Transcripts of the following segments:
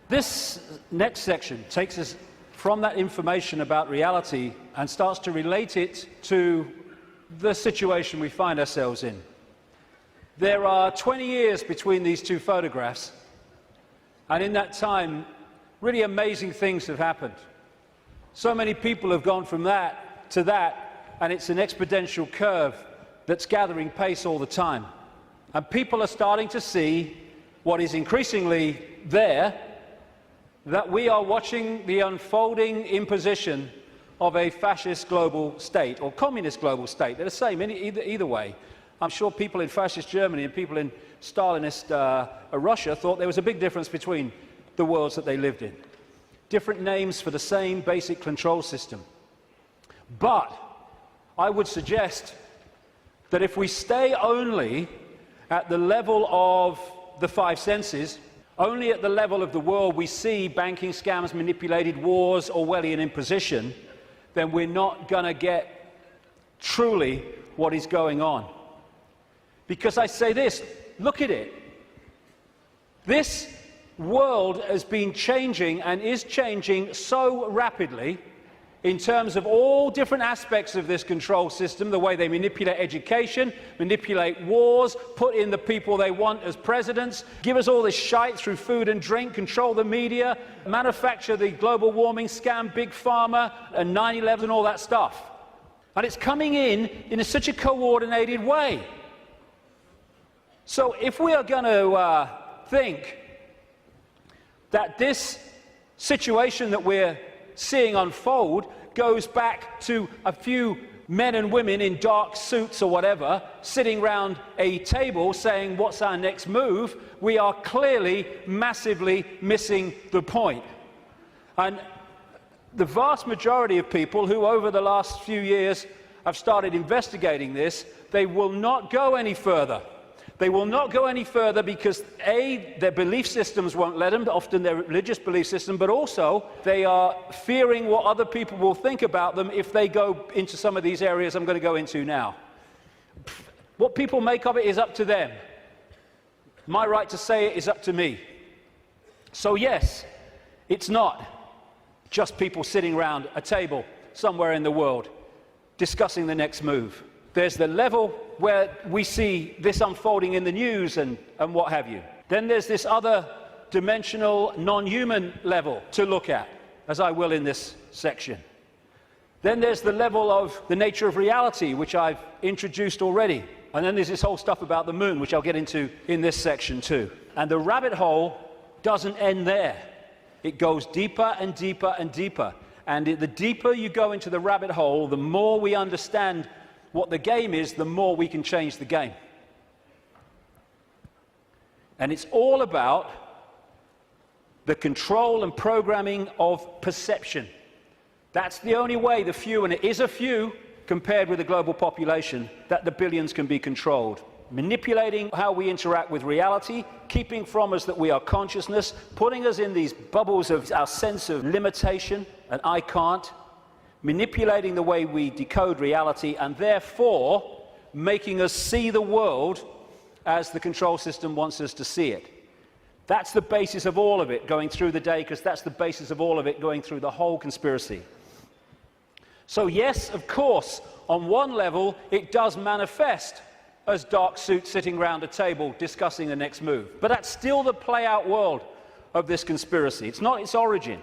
This next section takes us from that information about reality and starts to relate it to the situation we find ourselves in. There are 20 years between these two photographs, and in that time, really amazing things have happened. So many people have gone from that to that, and it's an exponential curve that's gathering pace all the time. And people are starting to see what is increasingly there, that we are watching the unfolding imposition of a fascist global state, or communist global state. They're the same either way. I'm sure people in fascist Germany and people in Stalinist Russia thought there was a big difference between the worlds that they lived in. Different names for the same basic control system. But I would suggest that if we stay only at the level of the five senses, only at the level of the world we see banking scams, manipulated wars, Orwellian imposition, then we're not going to get truly what is going on. Because I say this, look at it. This world has been changing and is changing so rapidly in terms of all different aspects of this control system, the way they manipulate education, manipulate wars, put in the people they want as presidents, give us all this shite through food and drink, control the media, manufacture the global warming scam, big pharma, and 9/11 and all that stuff. And it's coming in such a coordinated way. So if we are going to think that this situation that we're seeing unfold goes back to a few men and women in dark suits or whatever sitting round a table saying what's our next move, we are clearly massively missing the point. And the vast majority of people who over the last few years have started investigating this, they will not go any further. They will not go any further because A, their belief systems won't let them, often their religious belief system, but also they are fearing what other people will think about them if they go into some of these areas I'm going to go into now. What people make of it is up to them. My right to say it is up to me. So yes, it's not just people sitting around a table somewhere in the world discussing the next move. There's the level where we see this unfolding in the news and what have you. Then there's this other dimensional, non-human level to look at, as I will in this section. Then there's the level of the nature of reality, which I've introduced already. And then there's this whole stuff about the moon, which I'll get into in this section too. And the rabbit hole doesn't end there. It goes deeper and deeper and deeper. And the deeper you go into the rabbit hole, the more we understand what the game is, the more we can change the game. And it's all about the control and programming of perception. That's the only way the few, and it is a few compared with the global population, that the billions can be controlled. Manipulating how we interact with reality, keeping from us that we are consciousness, putting us in these bubbles of our sense of limitation, and I can't, manipulating the way we decode reality, and therefore making us see the world as the control system wants us to see it. That's the basis of all of it going through the day, because that's the basis of all of it going through the whole conspiracy. So yes, of course, on one level it does manifest as dark suits sitting around a table discussing the next move. But that's still the play-out world of this conspiracy. It's not its origin.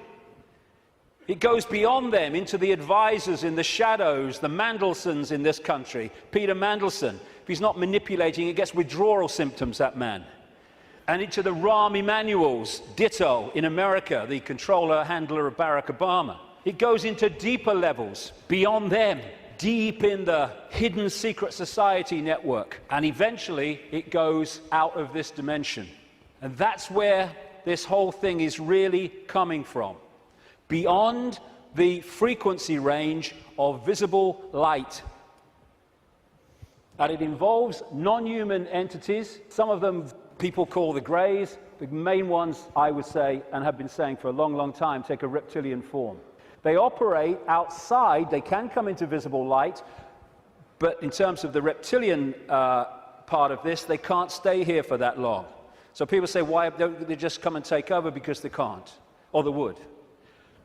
It goes beyond them into the advisors in the shadows, the Mandelsons in this country. Peter Mandelson, if he's not manipulating, he gets withdrawal symptoms, that man. And into the Rahm Emanuels, ditto, in America, the controller, handler of Barack Obama. It goes into deeper levels, beyond them, deep in the hidden secret society network. And eventually, it goes out of this dimension. And that's where this whole thing is really coming from. Beyond the frequency range of visible light. And it involves non-human entities. Some of them people call the greys. The main ones, I would say, and have been saying for a long, long time, take a reptilian form. They operate outside. They can come into visible light, but in terms of the reptilian part of this, they can't stay here for that long. So people say, why don't they just come and take over? Because they can't, or they would.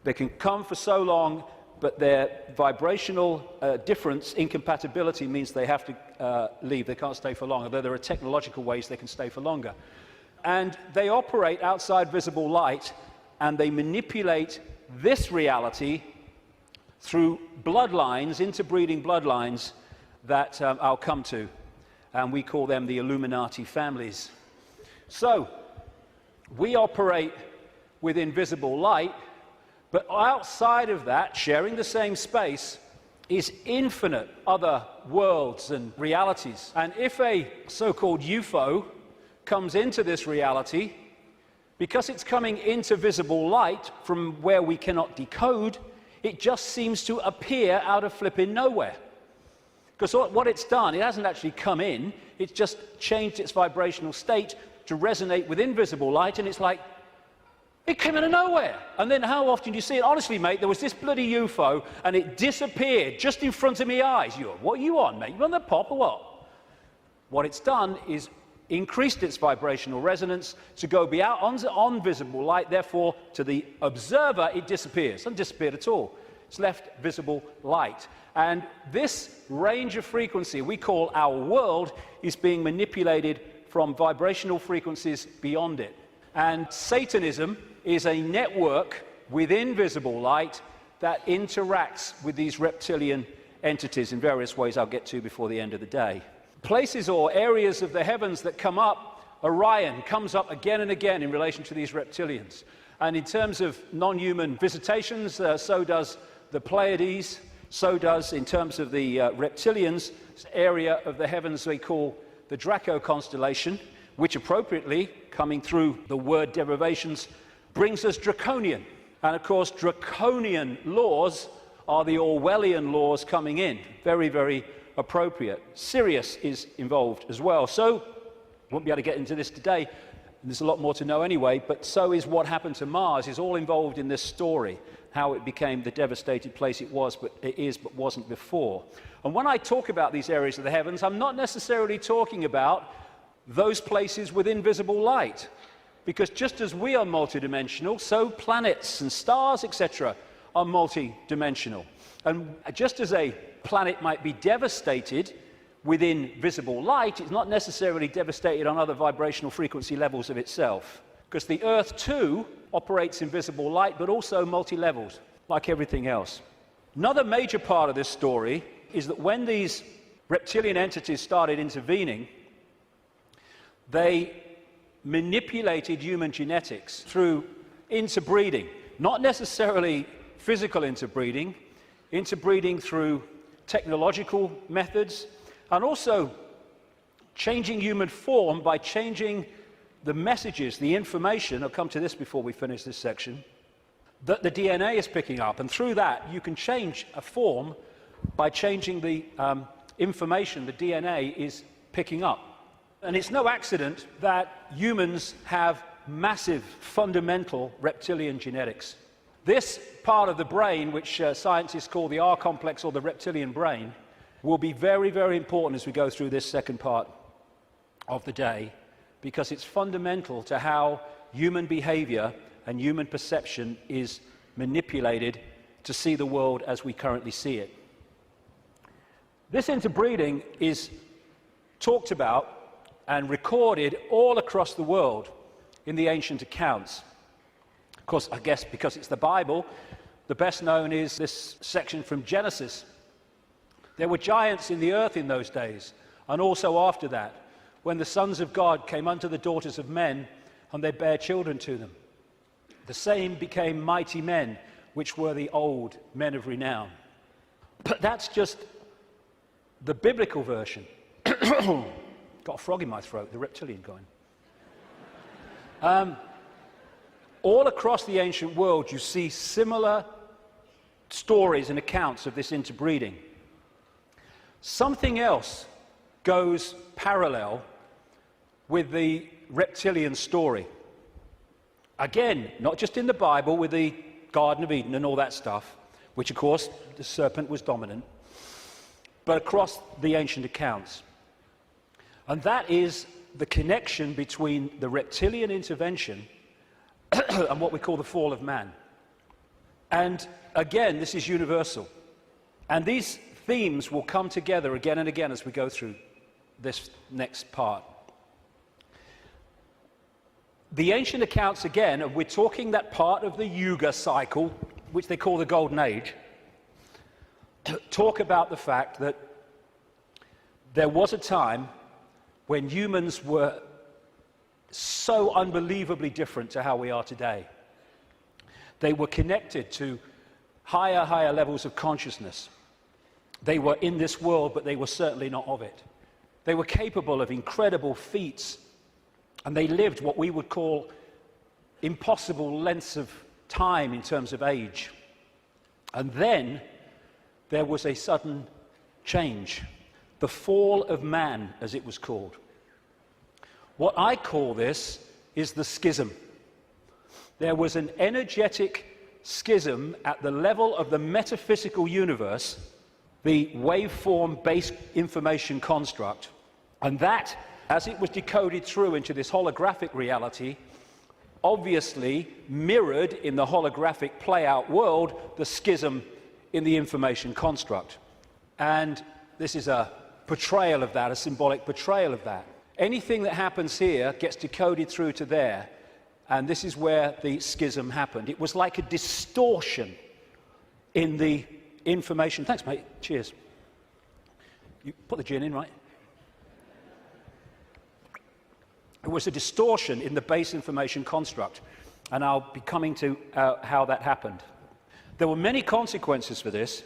They can come for so long, but their vibrational difference, incompatibility, means they have to leave. They can't stay for long, although there are technological ways they can stay for longer. And they operate outside visible light, and they manipulate this reality through bloodlines, interbreeding bloodlines that I'll come to. And we call them the Illuminati families. So, we operate within visible light, but outside of that, sharing the same space, is infinite other worlds and realities. And if a so-called UFO comes into this reality, because it's coming into visible light from where we cannot decode, it just seems to appear out of flipping nowhere. Because what it's done, it hasn't actually come in, it's just changed its vibrational state to resonate with invisible light, and it's like, it came out of nowhere. And then how often do you see it? Honestly, mate, there was this bloody UFO, and it disappeared just in front of my eyes. What are you on, mate? You on the pop or what? What it's done is increased its vibrational resonance to go beyond on visible light. Therefore, to the observer, it disappears. It hasn't disappeared at all. It's left visible light. And this range of frequency we call our world is being manipulated from vibrational frequencies beyond it. And Satanism is a network within visible light that interacts with these reptilian entities in various ways I'll get to before the end of the day. Places or areas of the heavens that come up, Orion comes up again and again in relation to these reptilians. And in terms of non-human visitations, so does the Pleiades, so does, in terms of the reptilians, area of the heavens they call the Draco constellation, which appropriately, coming through the word derivations, brings us draconian. And of course, draconian laws are the Orwellian laws coming in. Very, very appropriate. Sirius is involved as well. So, won't be able to get into this today, and there's a lot more to know anyway, but so is what happened to Mars, is all involved in this story, how it became the devastated place it was, but it is, but wasn't before. And when I talk about these areas of the heavens, I'm not necessarily talking about those places with invisible light, because just as we are multidimensional, so planets and stars, etc., are multidimensional. And just as a planet might be devastated within visible light, it's not necessarily devastated on other vibrational frequency levels of itself, because the Earth too operates in visible light, but also multi-levels, like everything else. Another major part of this story is that when these reptilian entities started intervening, they manipulated human genetics through interbreeding, not necessarily physical interbreeding, interbreeding through technological methods, and also changing human form by changing the messages, the information, I'll come to this before we finish this section, that the DNA is picking up. And through that, you can change a form by changing the information the DNA is picking up. And it's no accident that humans have massive, fundamental reptilian genetics. This part of the brain, which scientists call the R-complex or the reptilian brain, will be very, very important as we go through this second part of the day, because it's fundamental to how human behavior and human perception is manipulated to see the world as we currently see it. This interbreeding is talked about and recorded all across the world in the ancient accounts. Of course, I guess because it's the Bible, the best known is this section from Genesis. There were giants in the earth in those days, and also after that, when the sons of God came unto the daughters of men, and they bare children to them. The same became mighty men, which were the old men of renown. But that's just the biblical version. Got a frog in my throat, the reptilian going. All across the ancient world, you see similar stories and accounts of this interbreeding. Something else goes parallel with the reptilian story. Again, not just in the Bible with the Garden of Eden and all that stuff, which of course the serpent was dominant, but across the ancient accounts. And that is the connection between the reptilian intervention and what we call the fall of man. And again, this is universal. And these themes will come together again and again as we go through this next part. The ancient accounts, again, and we're talking that part of the Yuga cycle, which they call the Golden Age, talk about the fact that there was a time when humans were so unbelievably different to how we are today. They were connected to higher levels of consciousness. They were in this world, but they were certainly not of it. They were capable of incredible feats, and they lived what we would call impossible lengths of time in terms of age. And then there was a sudden change, the fall of man, as it was called. What I call this is the schism. There was an energetic schism at the level of the metaphysical universe, the waveform-based information construct, and that, as it was decoded through into this holographic reality, obviously mirrored in the holographic play-out world the schism in the information construct. And this is a portrayal of that, a symbolic portrayal of that. Anything that happens here gets decoded through to there, and this is where the schism happened. It was like a distortion in the information. Thanks, mate. Cheers. You put the gin in, right? It was a distortion in the base information construct, and I'll be coming to how that happened. There were many consequences for this,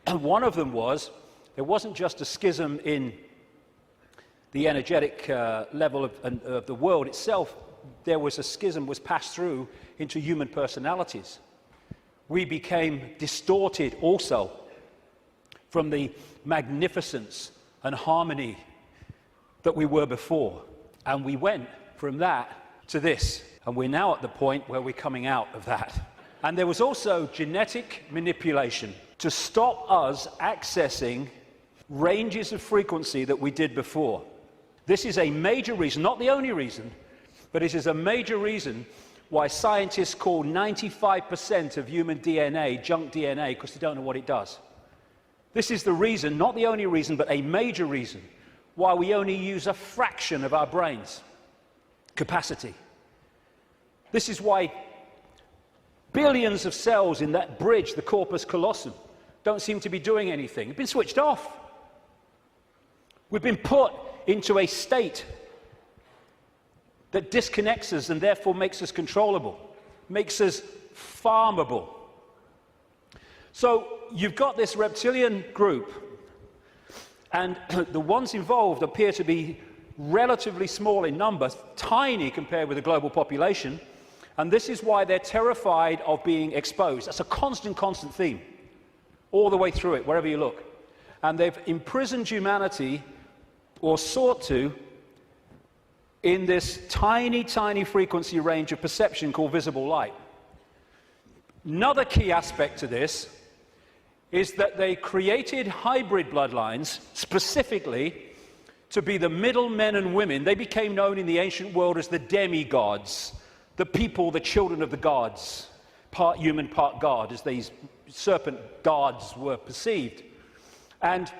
and one of them was there wasn't just a schism in the energetic level of the world itself. There was a schism was passed through into human personalities. We became distorted also from the magnificence and harmony that we were before. And we went from that to this. And we're now at the point where we're coming out of that. And there was also genetic manipulation to stop us accessing ranges of frequency that we did before. This is a major reason, not the only reason, but it is a major reason why scientists call 95% of human DNA junk DNA, because they don't know what it does. This is the reason, not the only reason, but a major reason why we only use a fraction of our brain's capacity. This is why billions of cells in that bridge, the corpus callosum, don't seem to be doing anything. They've been switched off. We've been put into a state that disconnects us and therefore makes us controllable, makes us farmable. So you've got this reptilian group, and the ones involved appear to be relatively small in number, tiny compared with the global population, and this is why they're terrified of being exposed. That's a constant theme, all the way through it, wherever you look. And they've imprisoned humanity, or sought to, in this tiny frequency range of perception called visible light. Another key aspect to this is that they created hybrid bloodlines specifically to be the middle men and women. They became known in the ancient world as the demigods, the people, the children of the gods, part human, part god, as these serpent gods were perceived. And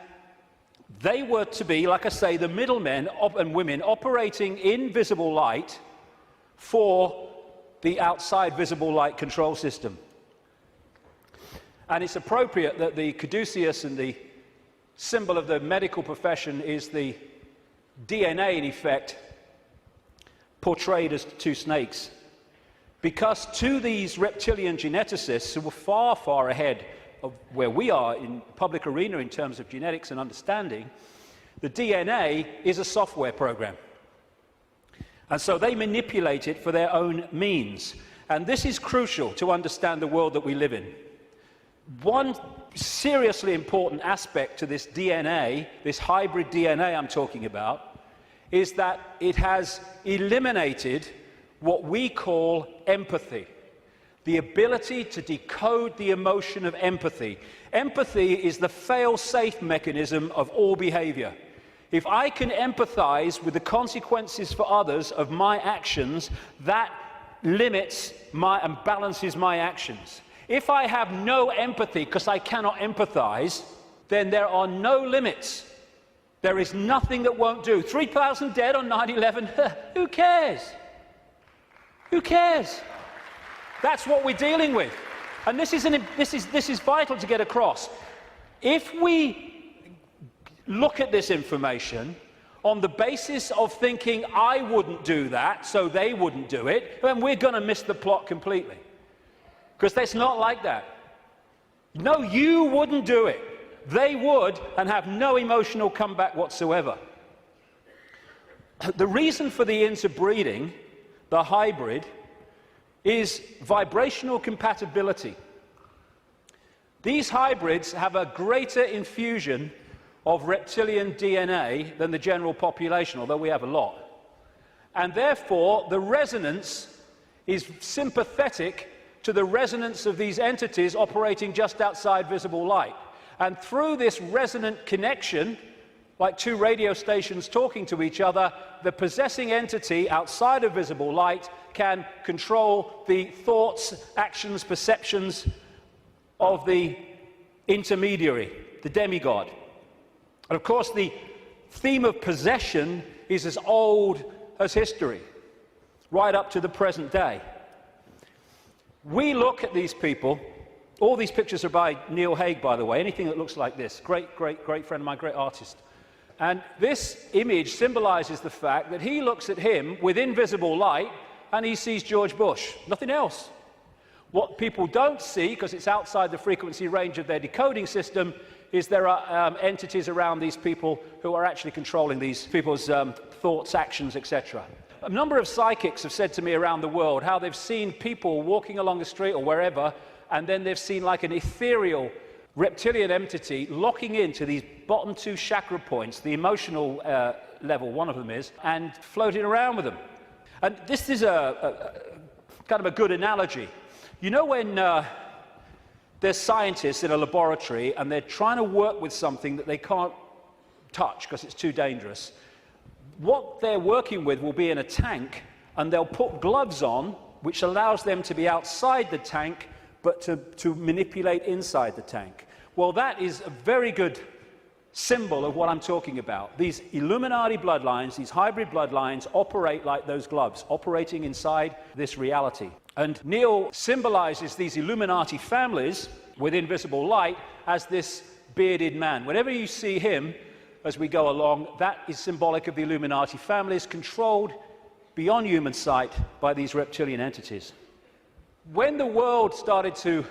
they were to be, like I say, the middlemen and women operating in visible light for the outside visible light control system. And it's appropriate that the caduceus and the symbol of the medical profession is the DNA, in effect, portrayed as two snakes. Because to these reptilian geneticists who were far ahead of where we are in public arena in terms of genetics and understanding, the DNA is a software program. And so they manipulate it for their own means. And this is crucial to understand the world that we live in. One seriously important aspect to this DNA, this hybrid DNA I'm talking about, is that it has eliminated what we call empathy, the ability to decode the emotion of empathy. Empathy is the fail-safe mechanism of all behavior. If I can empathize with the consequences for others of my actions, that limits and balances my actions. If I have no empathy because I cannot empathize, then there are no limits. There is nothing that won't do. 3,000 dead on 9/11, who cares? Who cares? That's what we're dealing with. And this is vital to get across. If we look at this information on the basis of thinking, I wouldn't do that, so they wouldn't do it, then we're going to miss the plot completely. Because it's not like that. No, you wouldn't do it. They would, and have no emotional comeback whatsoever. The reason for the interbreeding, the hybrid, is vibrational compatibility. These hybrids have a greater infusion of reptilian DNA than the general population, although we have a lot. And therefore, the resonance is sympathetic to the resonance of these entities operating just outside visible light. And through this resonant connection, like two radio stations talking to each other, the possessing entity outside of visible light can control the thoughts, actions, perceptions of the intermediary, the demigod. And of course, the theme of possession is as old as history, right up to the present day. We look at these people. All these pictures are by Neil Haig, by the way. Anything that looks like this. Great, great, great friend of mine, great artist. And this image symbolizes the fact that he looks at him with invisible light and he sees George Bush, nothing else. What people don't see, because it's outside the frequency range of their decoding system, is there are entities around these people who are actually controlling these people's thoughts, actions, etc. A number of psychics have said to me around the world how they've seen people walking along the street or wherever, and then they've seen like an ethereal reptilian entity locking into these bottom two chakra points, the emotional level, one of them is, and floating around with them. And this is a kind of a good analogy. You know when there's scientists in a laboratory and they're trying to work with something that they can't touch because it's too dangerous, what they're working with will be in a tank, and they'll put gloves on, which allows them to be outside the tank, but to manipulate inside the tank. Well, that is a very good symbol of what I'm talking about. These Illuminati bloodlines, these hybrid bloodlines, operate like those gloves, operating inside this reality. And Neil symbolizes these Illuminati families with invisible light as this bearded man. Whenever you see him as we go along, that is symbolic of the Illuminati families controlled beyond human sight by these reptilian entities. When the world started to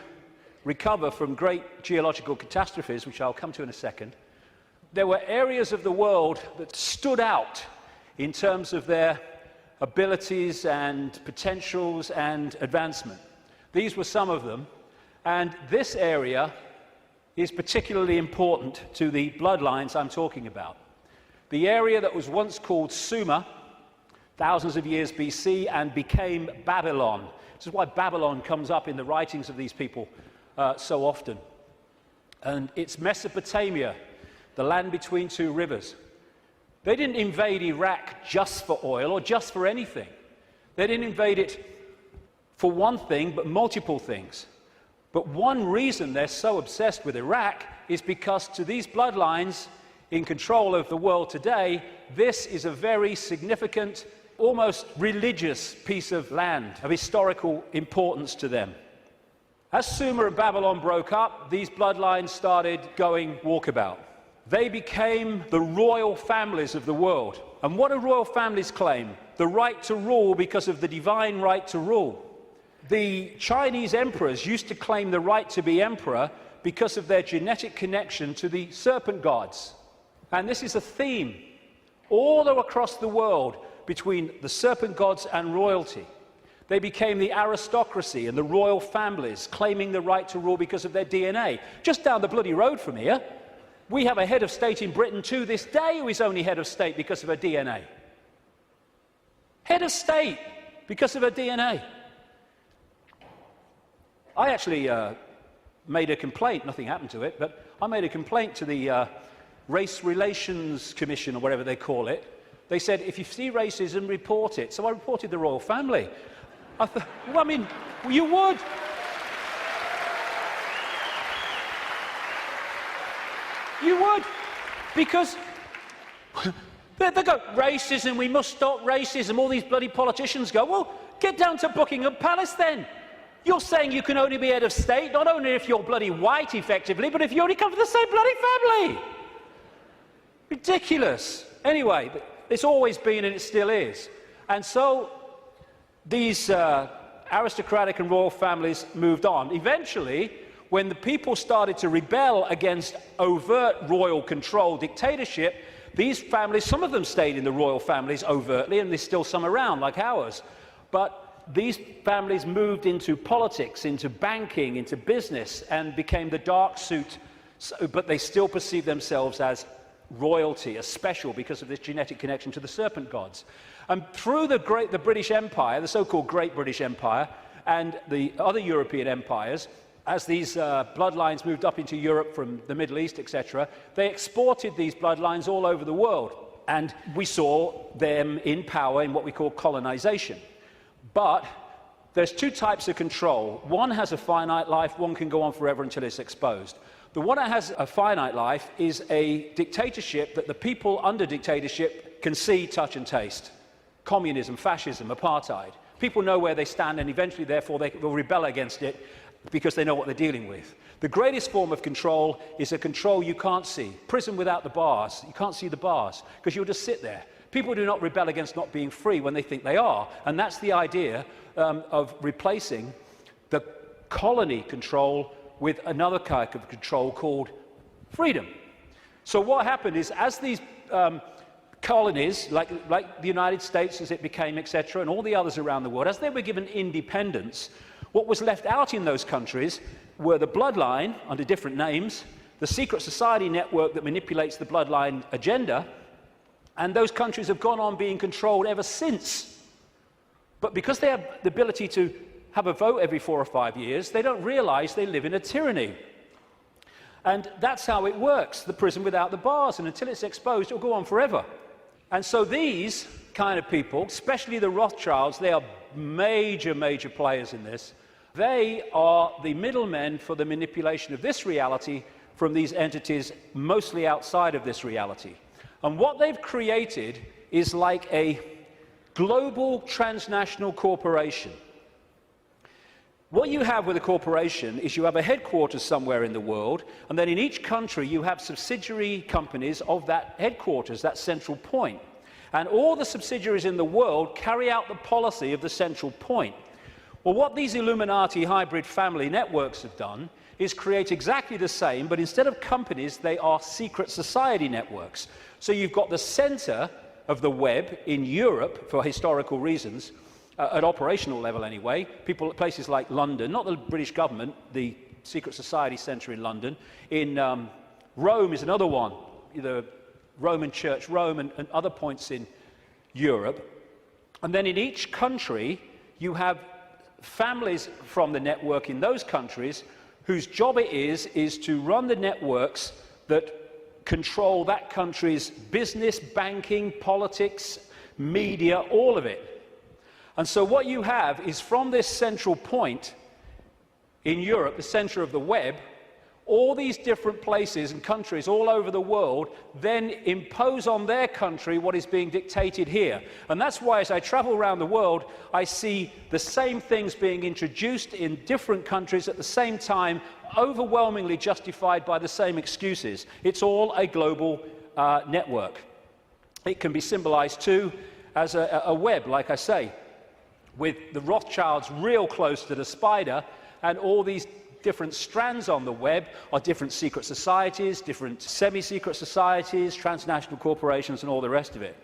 recover from great geological catastrophes, which I'll come to in a second, there were areas of the world that stood out in terms of their abilities and potentials and advancement. These were some of them, and this area is particularly important to the bloodlines I'm talking about. The area that was once called Sumer, thousands of years BC, and became Babylon. This is why Babylon comes up in the writings of these people so often. And it's Mesopotamia, the land between two rivers. They didn't invade Iraq just for oil or just for anything. They didn't invade it for one thing, but multiple things. But one reason they're so obsessed with Iraq is because to these bloodlines in control of the world today, this is a very significant, almost religious piece of land of historical importance to them. As Sumer and Babylon broke up, these bloodlines started going walkabout. They became the royal families of the world. And what do royal families claim? The right to rule because of the divine right to rule. The Chinese emperors used to claim the right to be emperor because of their genetic connection to the serpent gods. And this is a theme all across the world between the serpent gods and royalty. They became the aristocracy and the royal families, claiming the right to rule because of their DNA. Just down the bloody road from here, we have a head of state in Britain to this day who is only head of state because of her DNA. Head of state because of her DNA. I actually made a complaint, nothing happened to it, but I made a complaint to the Race Relations Commission, or whatever they call it. They said, if you see racism, report it. So I reported the royal family. I thought, well, I mean, you would. You would. Because they go, racism, we must stop racism. All these bloody politicians go, well, get down to Buckingham Palace then. You're saying you can only be head of state, not only if you're bloody white, effectively, but if you only come from the same bloody family. Ridiculous. Anyway, it's always been and it still is. And so these aristocratic and royal families moved on. Eventually, when the people started to rebel against overt royal control dictatorship, these families, some of them stayed in the royal families overtly, and there's still some around, like ours. But these families moved into politics, into banking, into business, and became the dark suit, but they still perceive themselves as royalty, as special, because of this genetic connection to the serpent gods. And through the British Empire, the so-called Great British Empire, and the other European empires, as these bloodlines moved up into Europe from the Middle East, etc., they exported these bloodlines all over the world. And we saw them in power in what we call colonization. But there's two types of control. One has a finite life, one can go on forever until it's exposed. The one that has a finite life is a dictatorship that the people under dictatorship can see, touch and taste. Communism, fascism, apartheid. People know where they stand, and eventually, therefore, they will rebel against it because they know what they're dealing with. The greatest form of control is a control you can't see. Prison without the bars. You can't see the bars because you'll just sit there. People do not rebel against not being free when they think they are. And that's the idea of replacing the colony control with another kind of control called freedom. So what happened is, as these colonies, like the United States as it became, etc., and all the others around the world, as they were given independence, what was left out in those countries were the bloodline, under different names, the secret society network that manipulates the bloodline agenda, and those countries have gone on being controlled ever since. But because they have the ability to have a vote every 4 or 5 years, they don't realize they live in a tyranny. And that's how it works, the prison without the bars, and until it's exposed, it'll go on forever. And so these kind of people, especially the Rothschilds, they are major, major players in this. They are the middlemen for the manipulation of this reality from these entities mostly outside of this reality. And what they've created is like a global transnational corporation. What you have with a corporation is you have a headquarters somewhere in the world, and then in each country you have subsidiary companies of that headquarters, that central point. And all the subsidiaries in the world carry out the policy of the central point. Well, what these Illuminati hybrid family networks have done is create exactly the same, but instead of companies, they are secret society networks. So you've got the center of the web in Europe, for historical reasons, at operational level anyway, people at places like London, not the British government, the secret society centre in London. In Rome is another one, the Roman Church, Rome, and other points in Europe. And then in each country, you have families from the network in those countries whose job it is to run the networks that control that country's business, banking, politics, media, all of it. And so what you have is, from this central point in Europe, the center of the web, all these different places and countries all over the world then impose on their country what is being dictated here. And that's why, as I travel around the world, I see the same things being introduced in different countries at the same time, overwhelmingly justified by the same excuses. It's all a global network. It can be symbolized too as a web, like I say, with the Rothschilds real close to the spider, and all these different strands on the web are different secret societies, different semi-secret societies, transnational corporations, and all the rest of it.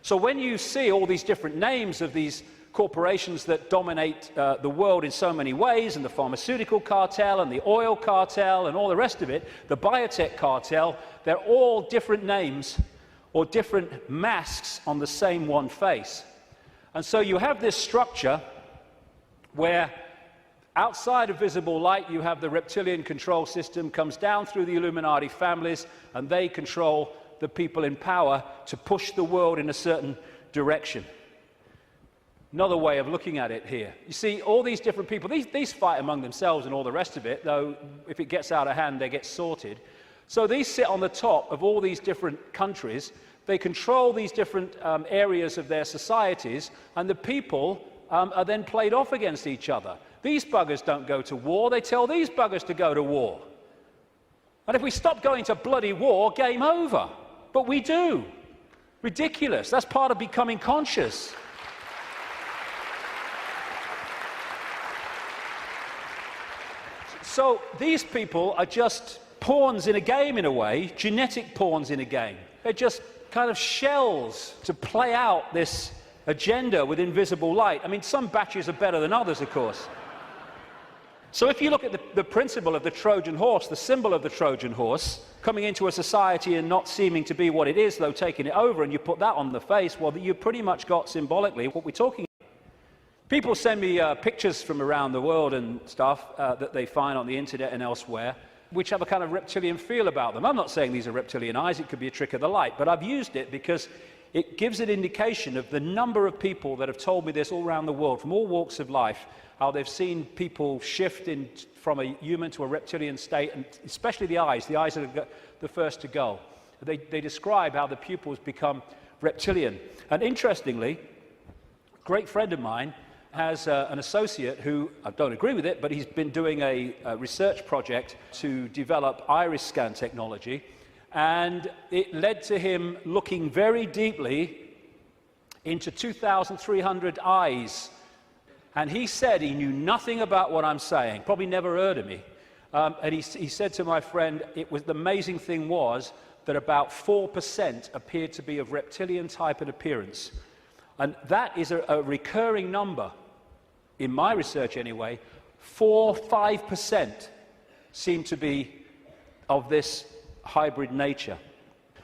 So when you see all these different names of these corporations that dominate the world in so many ways, and the pharmaceutical cartel and the oil cartel and all the rest of it, the biotech cartel, they're all different names or different masks on the same one face. And so you have this structure where outside of visible light you have the reptilian control system, comes down through the Illuminati families, and they control the people in power to push the world in a certain direction. Another way of looking at it here. You see, all these different people, these fight among themselves and all the rest of it, though if it gets out of hand, they get sorted. So these sit on the top of all these different countries. They control these different areas of their societies, and the people are then played off against each other. These buggers don't go to war, they tell these buggers to go to war. And if we stop going to bloody war, game over. But we do. Ridiculous. That's part of becoming conscious. So these people are just pawns in a game in a way, genetic pawns in a game. They're just kind of shells to play out this agenda with invisible light. I mean, some batches are better than others, of course. So if you look at the principle of the Trojan horse, the symbol of the Trojan horse, coming into a society and not seeming to be what it is, though taking it over, and you put that on the face, well, you've pretty much got symbolically what we're talking about. People send me pictures from around the world and stuff that they find on the internet and elsewhere, which have a kind of reptilian feel about them. I'm not saying these are reptilian eyes, it could be a trick of the light, but I've used it because it gives an indication of the number of people that have told me this all around the world, from all walks of life, how they've seen people shift from a human to a reptilian state, and especially the eyes are the first to go. They describe how the pupils become reptilian. And interestingly, a great friend of mine has an associate who, I don't agree with it, but he's been doing a research project to develop iris scan technology, and it led to him looking very deeply into 2,300 eyes. And he said he knew nothing about what I'm saying, probably never heard of me. And he said to my friend, the amazing thing was that about 4% appeared to be of reptilian type and appearance. And that is a recurring number, in my research anyway. 5% seem to be of this hybrid nature.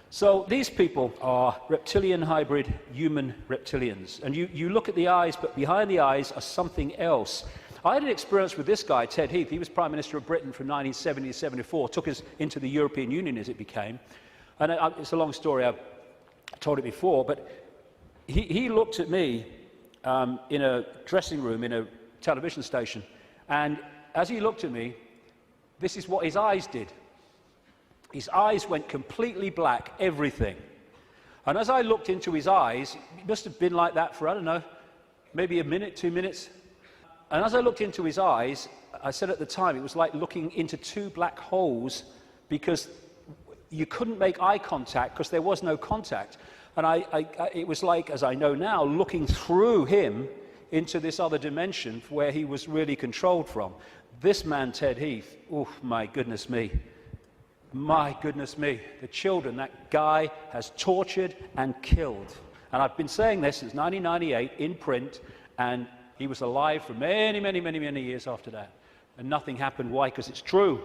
So these people are reptilian hybrid human reptilians. And you look at the eyes, but behind the eyes are something else. I had an experience with this guy, Ted Heath. He was Prime Minister of Britain from 1970 to 74, took us into the European Union as it became. And it's a long story, I've told it before, but he looked at me in a dressing room in a television station, and as he looked at me, this is what his eyes did. His eyes went completely black, everything. And as I looked into his eyes, it must have been like that for, I don't know, maybe a minute, 2 minutes. And as I looked into his eyes, I said at the time, it was like looking into two black holes, because you couldn't make eye contact because there was no contact. And it was like, as I know now, looking through him into this other dimension where he was really controlled from. This man, Ted Heath, oh my goodness me. My goodness me, the children that guy has tortured and killed. And I've been saying this since 1998 in print, and he was alive for many, many, many, many years after that. And nothing happened. Why? Because it's true.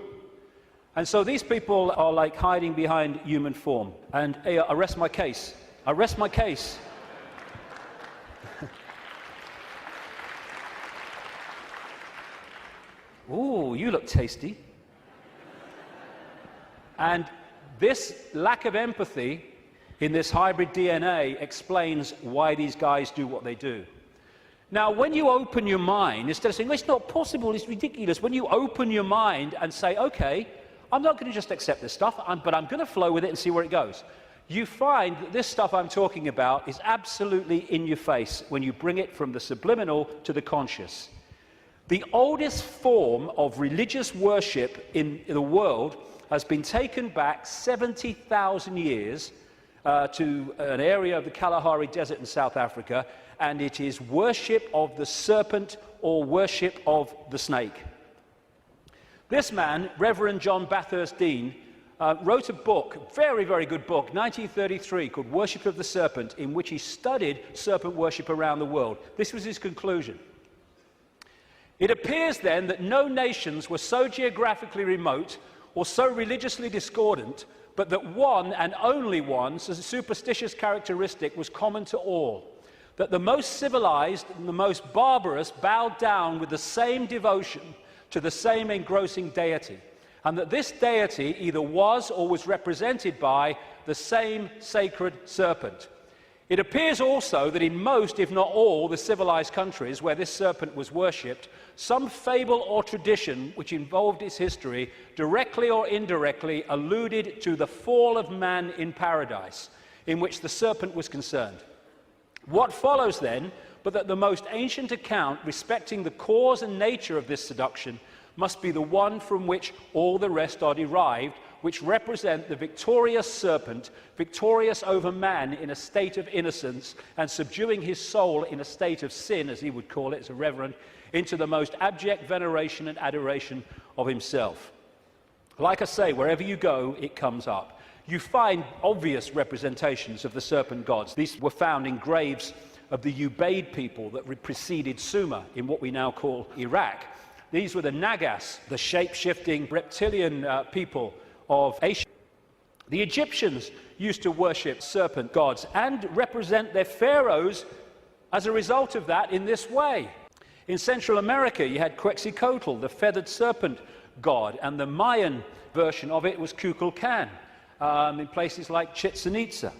And so these people are like hiding behind human form. And hey, I rest my case. I rest my case. Ooh, you look tasty. And this lack of empathy in this hybrid DNA explains why these guys do what they do. Now, when you open your mind, instead of saying, well, it's not possible, it's ridiculous, when you open your mind and say, okay, I'm not going to just accept this stuff, but I'm going to flow with it and see where it goes, you find that this stuff I'm talking about is absolutely in your face when you bring it from the subliminal to the conscious. The oldest form of religious worship in the world has been taken back 70,000 years to an area of the Kalahari Desert in South Africa, and it is worship of the serpent or worship of the snake. This man, Reverend John Bathurst Dean, wrote a book, very, very good book, 1933, called Worship of the Serpent, in which he studied serpent worship around the world. This was his conclusion. It appears then that no nations were so geographically remote or so religiously discordant, but that one and only one superstitious characteristic was common to all, that the most civilized and the most barbarous bowed down with the same devotion to the same engrossing deity, and that this deity either was or was represented by the same sacred serpent. It appears also that in most, if not all, the civilized countries where this serpent was worshipped, some fable or tradition which involved its history, directly or indirectly, alluded to the fall of man in paradise, in which the serpent was concerned. What follows then, but that the most ancient account respecting the cause and nature of this seduction must be the one from which all the rest are derived, which represent the victorious serpent, victorious over man in a state of innocence and subduing his soul in a state of sin, as he would call it as a reverend, into the most abject veneration and adoration of himself. Like I say, wherever you go, it comes up. You find obvious representations of the serpent gods. These were found in graves of the Ubaid people that preceded Sumer in what we now call Iraq. These were the Nagas, the shape-shifting reptilian people of Asia. The Egyptians used to worship serpent gods and represent their pharaohs as a result of that in this way. In Central America, you had Quetzalcoatl, the feathered serpent god, and the Mayan version of it was Kukulkan in places like Chichen Itza.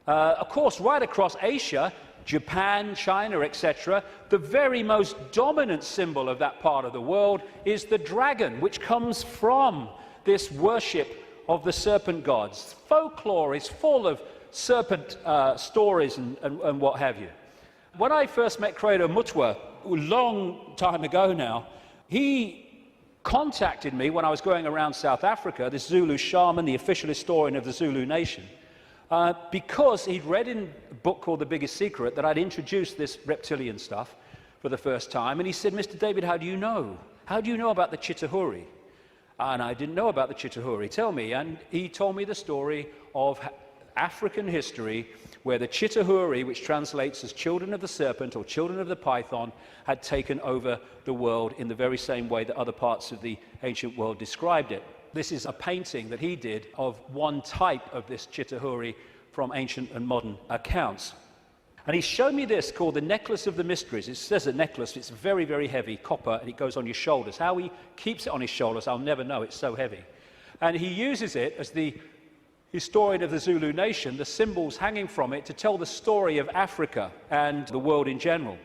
Of course, right across Asia, Japan, China, etc., the very most dominant symbol of that part of the world is the dragon, which comes from this worship of the serpent gods. Folklore is full of serpent stories and what have you. When I first met Credo Mutwa, a long time ago now, he contacted me when I was going around South Africa, this Zulu shaman, the official historian of the Zulu nation, because he'd read in a book called The Biggest Secret that I'd introduced this reptilian stuff for the first time, and he said, "Mr. David, how do you know? How do you know about the Chitahuri?" And I didn't know about the Chitahuri. Tell me. And he told me the story of African history where the Chitahuri, which translates as children of the serpent or children of the python, had taken over the world in the very same way that other parts of the ancient world described it. This is a painting that he did of one type of this Chitahuri from ancient and modern accounts. And he showed me this called the Necklace of the Mysteries. It says a necklace, it's very, very heavy, copper, and it goes on your shoulders. How he keeps it on his shoulders, I'll never know, it's so heavy. And he uses it as the historian of the Zulu nation, the symbols hanging from it, to tell the story of Africa and the world in general.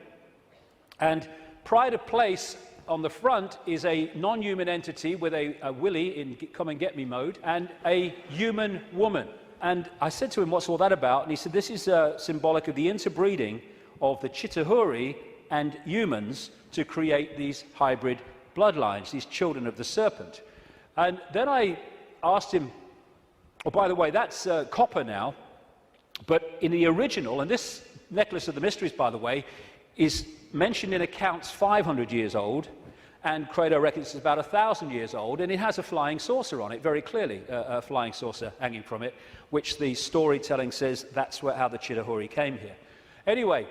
And pride of place on the front is a non-human entity with a willy in come and get me mode and a human woman. And I said to him, "What's all that about?" And he said, "This is symbolic of the interbreeding of the Chitahuri and humans to create these hybrid bloodlines, these children of the serpent." And then I asked him, "Oh, by the way, that's copper now, but in the original," and this Necklace of the Mysteries, by the way, is mentioned in accounts 500 years old, and Credo reckons it's about 1,000 years old, and it has a flying saucer on it, very clearly, a flying saucer hanging from it, which the storytelling says that's how the Chitahuri came here. Anyway,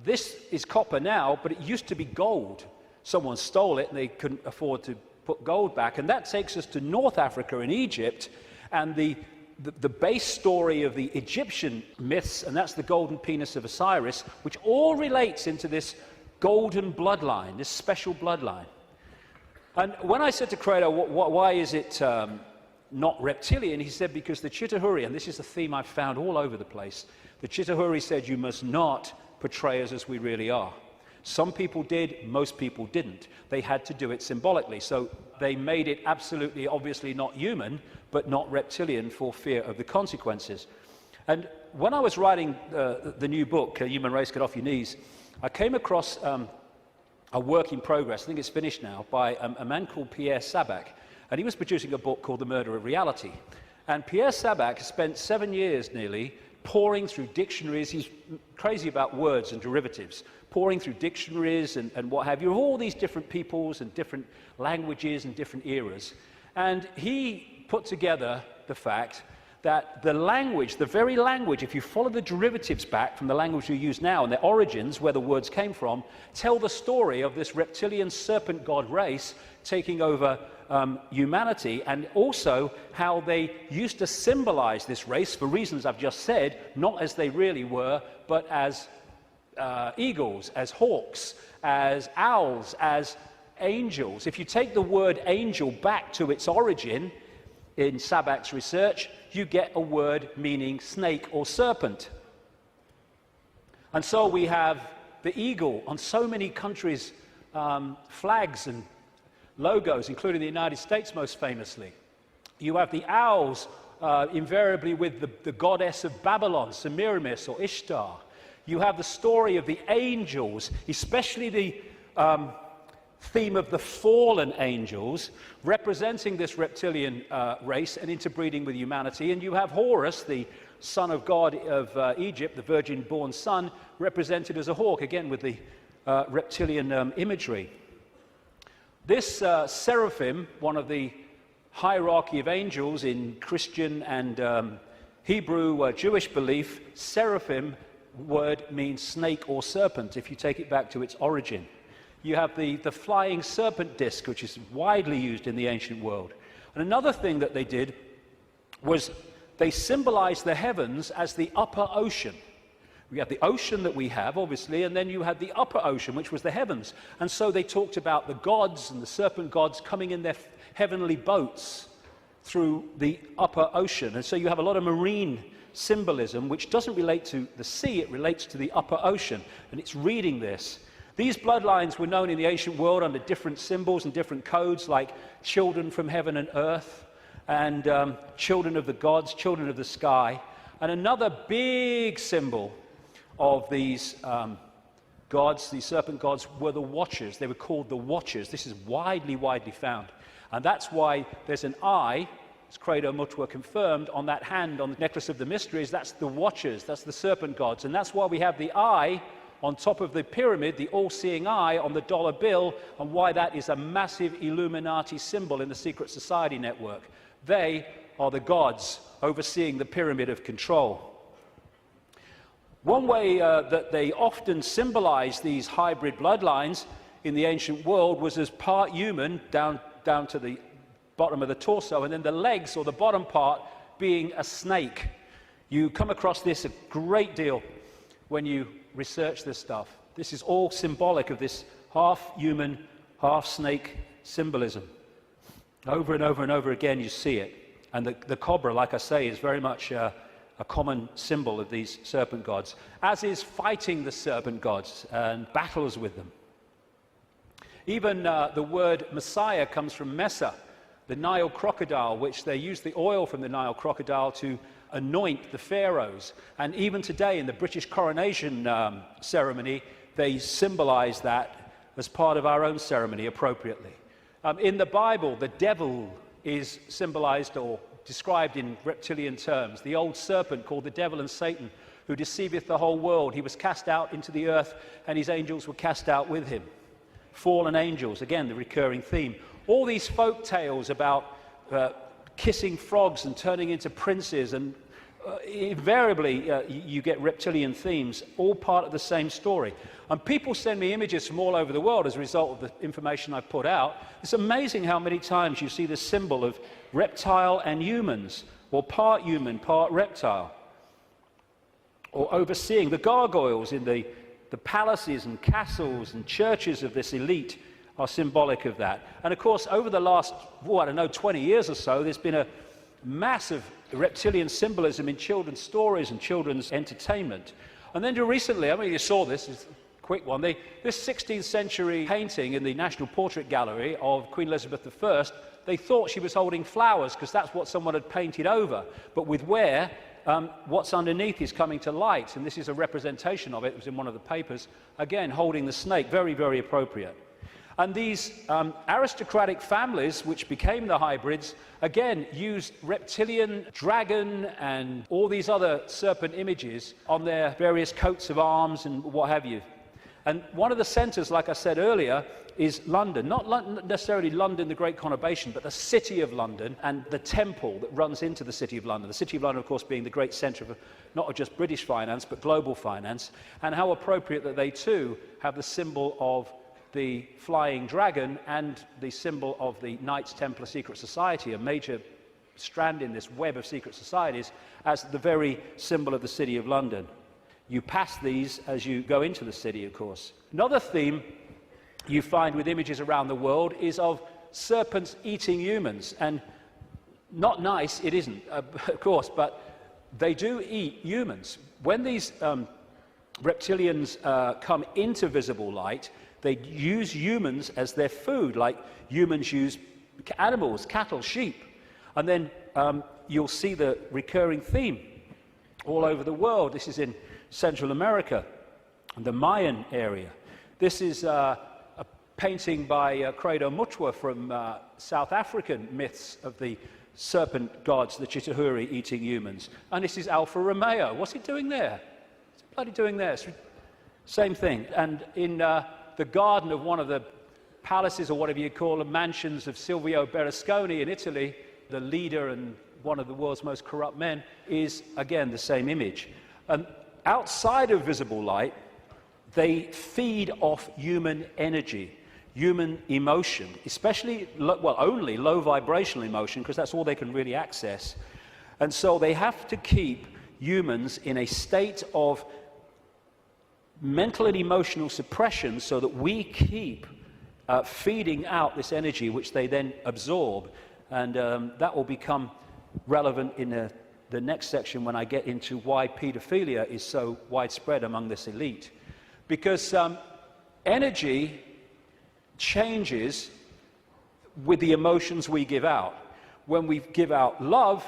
this is copper now, but it used to be gold. Someone stole it, and they couldn't afford to put gold back, and that takes us to North Africa and Egypt, and the base story of the Egyptian myths, and that's the golden penis of Osiris, which all relates into this golden bloodline, this special bloodline. And when I said to Credo, why is it not reptilian, he said, because the Chitahuri, and this is a theme I've found all over the place, the Chitahuri said you must not portray us as we really are. Some people did, most people didn't. They had to do it symbolically, so they made it absolutely, obviously not human, but not reptilian for fear of the consequences. And when I was writing the new book, Human Race, Get Off Your Knees, I came across a work in progress, I think it's finished now, by a man called Pierre Sabac, and he was producing a book called The Murder of Reality. And Pierre Sabac spent 7 years nearly pouring through dictionaries. He's crazy about words and derivatives, pouring through dictionaries and what have you, of all these different peoples and different languages and different eras. And he put together the fact that the language, the very language, if you follow the derivatives back from the language we use now and the origins, where the words came from, tell the story of this reptilian serpent god race taking over humanity, and also how they used to symbolize this race for reasons I've just said, not as they really were, but as eagles, as hawks, as owls, as angels. If you take the word angel back to its origin in Sabak's research, you get a word meaning snake or serpent. And so we have the eagle on so many countries' flags and logos, including the United States most famously. You have the owls, invariably with the goddess of Babylon, Semiramis or Ishtar. You have the story of the angels, especially the theme of the fallen angels, representing this reptilian race and interbreeding with humanity. And you have Horus, the son of God of Egypt, the virgin-born son, represented as a hawk, again with the reptilian imagery. This seraphim, one of the hierarchy of angels in Christian and Hebrew Jewish belief, seraphim word means snake or serpent, if you take it back to its origin. You have the flying serpent disc, which is widely used in the ancient world. And another thing that they did was they symbolized the heavens as the upper ocean. We have the ocean that we have, obviously, and then you had the upper ocean, which was the heavens. And so they talked about the gods and the serpent gods coming in their heavenly boats through the upper ocean. And so you have a lot of marine symbolism, which doesn't relate to the sea, it relates to the upper ocean. And it's reading this. These bloodlines were known in the ancient world under different symbols and different codes, like children from heaven and earth, and children of the gods, children of the sky. And another big symbol of these gods, these serpent gods, were the watchers. They were called the watchers. This is widely found. And that's why there's an eye, as Credo Mutua confirmed, on that hand on the necklace of the mysteries. That's the watchers, that's the serpent gods. And that's why we have the eye on top of the pyramid, the all-seeing eye on the dollar bill, and why that is a massive Illuminati symbol in the secret society network. They are the gods overseeing the pyramid of control. One way that they often symbolized these hybrid bloodlines in the ancient world was as part human down to the bottom of the torso, and then the legs or the bottom part being a snake. You come across this a great deal when you research this stuff. This is all symbolic of this half human, half snake symbolism. Over and over and over again you see it. And the cobra, like I say, is very much a common symbol of these serpent gods, as is fighting the serpent gods and battles with them. Even the word Messiah comes from Mesa, the Nile crocodile, which they used the oil from the Nile crocodile to anoint the pharaohs. And even today in the British coronation ceremony, they symbolize that as part of our own ceremony appropriately. In the Bible, the devil is symbolized or described in reptilian terms. The old serpent called the devil and Satan, who deceiveth the whole world. He was cast out into the earth, and his angels were cast out with him. Fallen angels, again, the recurring theme. All these folk tales about kissing frogs and turning into princes, and invariably you get reptilian themes, all part of the same story. And people send me images from all over the world as a result of the information I put out. It's amazing how many times you see the symbol of reptile and humans, or part human, part reptile. Or overseeing the gargoyles in the palaces and castles and churches of this elite are symbolic of that. And of course, over the last, 20 years or so, there's been a massive reptilian symbolism in children's stories and children's entertainment. And then recently, you saw this, it's a quick one, this 16th century painting in the National Portrait Gallery of Queen Elizabeth I, they thought she was holding flowers because that's what someone had painted over. But with wear, what's underneath is coming to light, and this is a representation of it. It was in one of the papers, again, holding the snake, very, very appropriate. And these aristocratic families, which became the hybrids, again, used reptilian, dragon, and all these other serpent images on their various coats of arms and what have you. And one of the centres, like I said earlier, is London. Not necessarily London, the great conurbation, but the city of London and the temple that runs into the city of London. The city of London, of course, being the great centre of not just British finance, but global finance. And how appropriate that they too have the symbol of the flying dragon and the symbol of the Knights Templar Secret Society, a major strand in this web of secret societies, as the very symbol of the city of London. You pass these as you go into the city, of course. Another theme you find with images around the world is of serpents eating humans. And not nice, it isn't, of course, but they do eat humans. When these reptilians come into visible light, they use humans as their food, like humans use animals, cattle, sheep. And then you'll see the recurring theme all over the world. This is in Central America, the Mayan area. This is a painting by Credo Mutwa from South African myths of the serpent gods, the Chitahuri, eating humans. And this is Alfa Romeo. What's it doing there? What's it bloody doing there? Same thing. And in the garden of one of the palaces, or whatever you call them, mansions of Silvio Berlusconi in Italy, the leader and one of the world's most corrupt men, is again the same image. And outside of visible light, they feed off human energy, human emotion, especially, only low vibrational emotion, because that's all they can really access. And so they have to keep humans in a state of mental and emotional suppression so that we keep feeding out this energy, which they then absorb. And that will become relevant in the next section when I get into why pedophilia is so widespread among this elite. Because energy changes with the emotions we give out. When we give out love,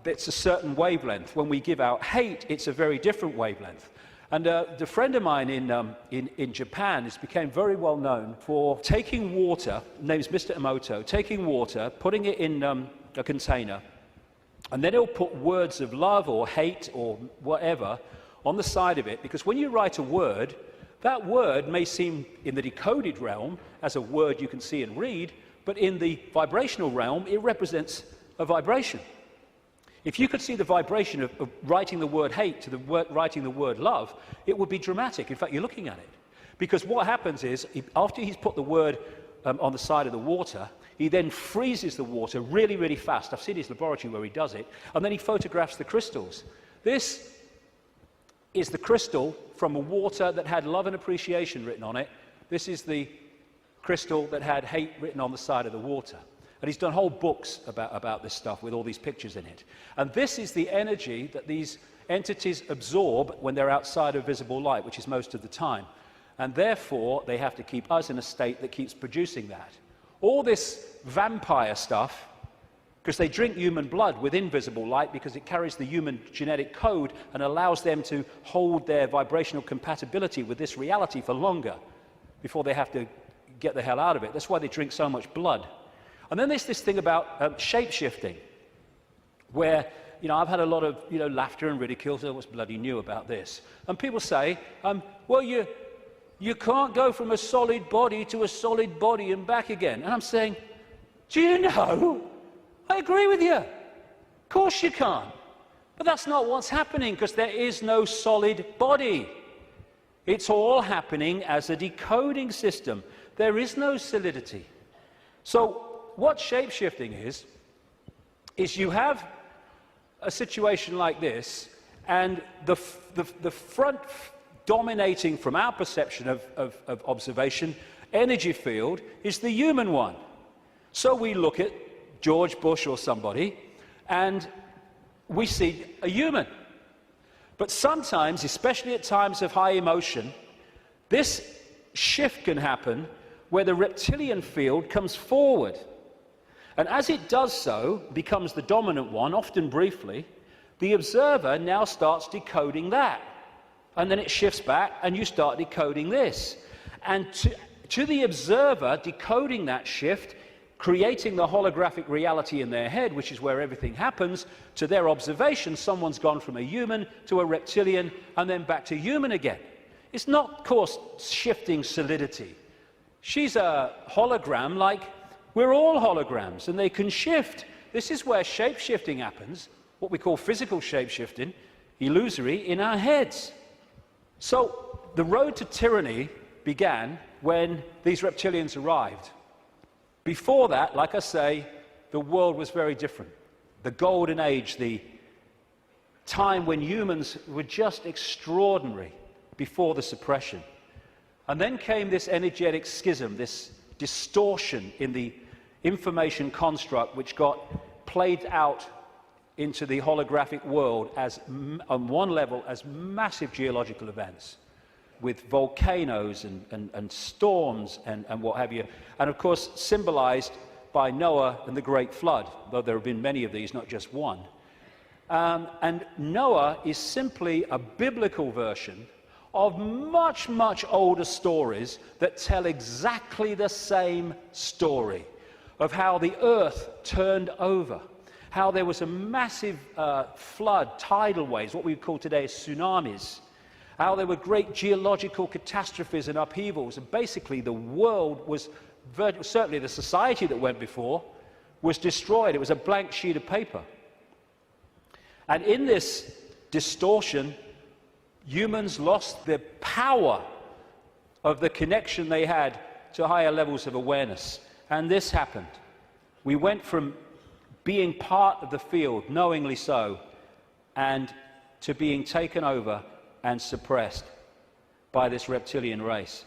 it's a certain wavelength. When we give out hate, it's a very different wavelength. And a friend of mine in Japan became very well known for taking water, his name is Mr. Emoto, taking water, putting it in a container, and then he'll put words of love or hate or whatever on the side of it, because when you write a word, that word may seem in the decoded realm as a word you can see and read, but in the vibrational realm, it represents a vibration. If you could see the vibration of writing the word hate to writing the word love, it would be dramatic. In fact, you're looking at it. Because what happens is, after he's put the word on the side of the water, he then freezes the water really, really fast. I've seen his laboratory where he does it. And then he photographs the crystals. This is the crystal from a water that had love and appreciation written on it. This is the crystal that had hate written on the side of the water. And he's done whole books about this stuff with all these pictures in it. And this is the energy that these entities absorb when they're outside of visible light, which is most of the time. And therefore, they have to keep us in a state that keeps producing that. All this vampire stuff, because they drink human blood with invisible light because it carries the human genetic code and allows them to hold their vibrational compatibility with this reality for longer before they have to get the hell out of it. That's why they drink so much blood. And then there's this thing about shape-shifting, where, I've had a lot of, laughter and ridicule, so what's bloody new about this? And people say, well, you can't go from a solid body to a solid body and back again. And I'm saying, do you know? I agree with you. Of course you can't. But that's not what's happening, because there is no solid body. It's all happening as a decoding system. There is no solidity. So what shape-shifting is you have a situation like this, and the front dominating from our perception of observation energy field is the human one. So we look at George Bush or somebody, and we see a human. But sometimes, especially at times of high emotion, this shift can happen where the reptilian field comes forward. And as it does so, becomes the dominant one, often briefly, the observer now starts decoding that. And then it shifts back, and you start decoding this. And to the observer, decoding that shift, creating the holographic reality in their head, which is where everything happens, to their observation, someone's gone from a human to a reptilian, and then back to human again. is not course-shifting solidity. She's a hologram like we're all holograms, and they can shift. This is where shape-shifting happens, what we call physical shape-shifting, illusory, in our heads. So the road to tyranny began when these reptilians arrived. Before that, like I say, the world was very different. The golden age, the time when humans were just extraordinary before the suppression. And then came this energetic schism, this distortion in the information construct, which got played out into the holographic world as, on one level, as massive geological events, with volcanoes and storms and what have you. And of course, symbolized by Noah and the Great Flood, though there have been many of these, not just one. And Noah is simply a biblical version of much, much older stories that tell exactly the same story of how the earth turned over, how there was a massive flood, tidal waves, what we would call today tsunamis, how there were great geological catastrophes and upheavals, and basically the world was, certainly the society that went before, was destroyed. It was a blank sheet of paper. And in this distortion, humans lost the power of the connection they had to higher levels of awareness. And this happened. We went from being part of the field, knowingly so, and to being taken over and suppressed by this reptilian race.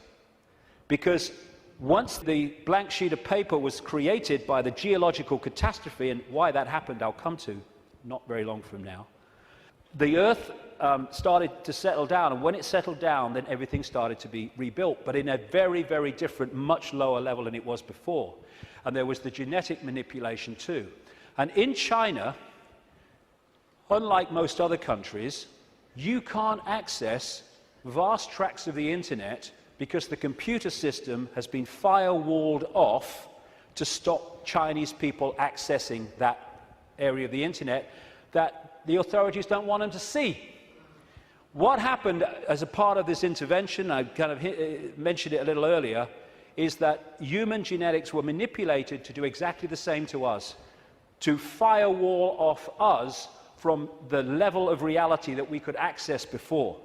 Because once the blank sheet of paper was created by the geological catastrophe, and why that happened I'll come to not very long from now, the earth started to settle down, and when it settled down, then everything started to be rebuilt, but in a very, very different, much lower level than it was before. And there was the genetic manipulation too. And in China, unlike most other countries, you can't access vast tracts of the internet because the computer system has been firewalled off to stop Chinese people accessing that area of the internet that the authorities don't want them to see. What happened as a part of this intervention, I kind of mentioned it a little earlier, is that human genetics were manipulated to do exactly the same to us, to firewall off us from the level of reality that we could access before.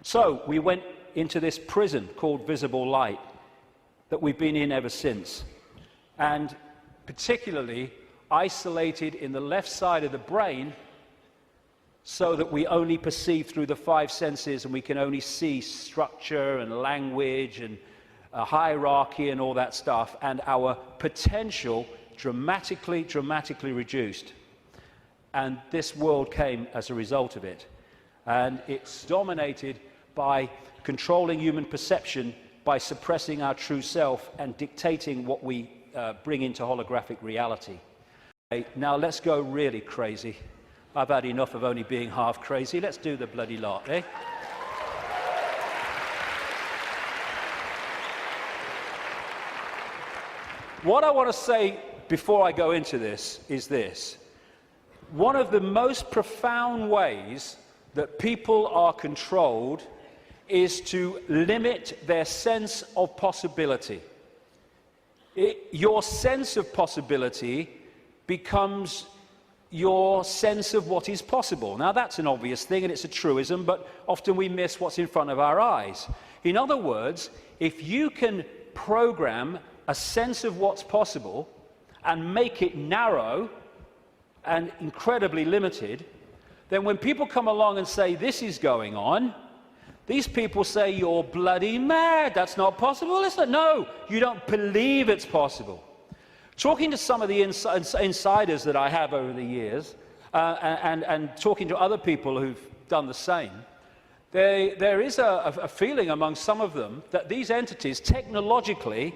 So we went into this prison called visible light that we've been in ever since, and particularly isolated in the left side of the brain so that we only perceive through the five senses, and we can only see structure and language and hierarchy and all that stuff, and our potential dramatically reduced. And this world came as a result of it. And it's dominated by controlling human perception, by suppressing our true self and dictating what we bring into holographic reality. Okay, now let's go really crazy. I've had enough of only being half crazy. Let's do the bloody lot, eh? What I want to say before I go into this is this. One of the most profound ways that people are controlled is to limit their sense of possibility. Your sense of possibility becomes your sense of what is possible. Now that's an obvious thing and it's a truism, but often we miss what's in front of our eyes. In other words, if you can program a sense of what's possible and make it narrow and incredibly limited, then when people come along and say this is going on, these people say you're bloody mad, that's not possible. Listen, no, you don't believe it's possible. Talking to some of the insiders that I have over the years, and talking to other people who've done the same, there is a feeling among some of them that these entities technologically,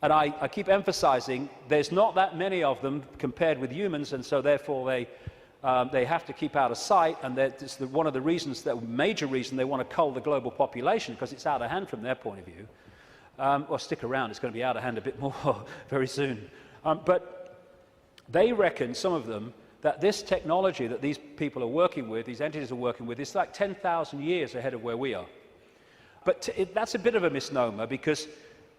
and I keep emphasizing there's not that many of them compared with humans, and so therefore they have to keep out of sight, and that's one of the reasons, the major reason they want to cull the global population, because it's out of hand from their point of view. Well, stick around, it's going to be out of hand a bit more very soon. But they reckon, some of them, that this technology that these people are working with, these entities are working with, is like 10,000 years ahead of where we are. That's a bit of a misnomer, because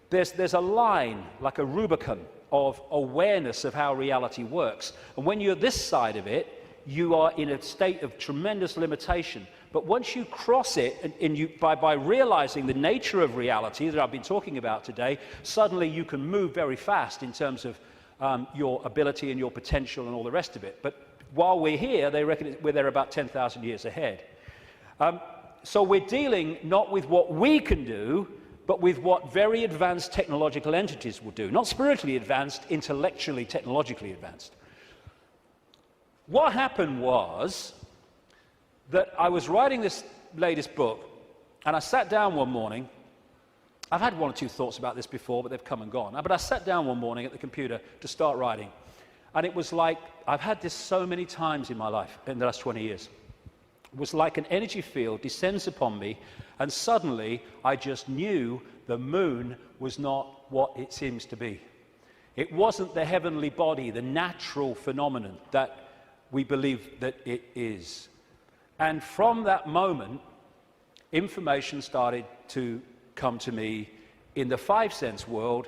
there's a line, like a Rubicon, of awareness of how reality works. And when you're this side of it, you are in a state of tremendous limitation. But once you cross it, by realizing the nature of reality that I've been talking about today, suddenly you can move very fast in terms of your ability and your potential and all the rest of it. But while we're here, they reckon they're about 10,000 years ahead. So we're dealing not with what we can do, but with what very advanced technological entities will do. Not spiritually advanced, intellectually, technologically advanced. What happened was that I was writing this latest book, and I sat down one morning. I've had one or two thoughts about this before, but they've come and gone. But I sat down one morning at the computer to start writing, and it was like, I've had this so many times in my life in the last 20 years. It was like an energy field descends upon me, and suddenly I just knew the moon was not what it seems to be. It wasn't the heavenly body, the natural phenomenon that we believe that it is. And from that moment, information started to come to me in the five-sense world,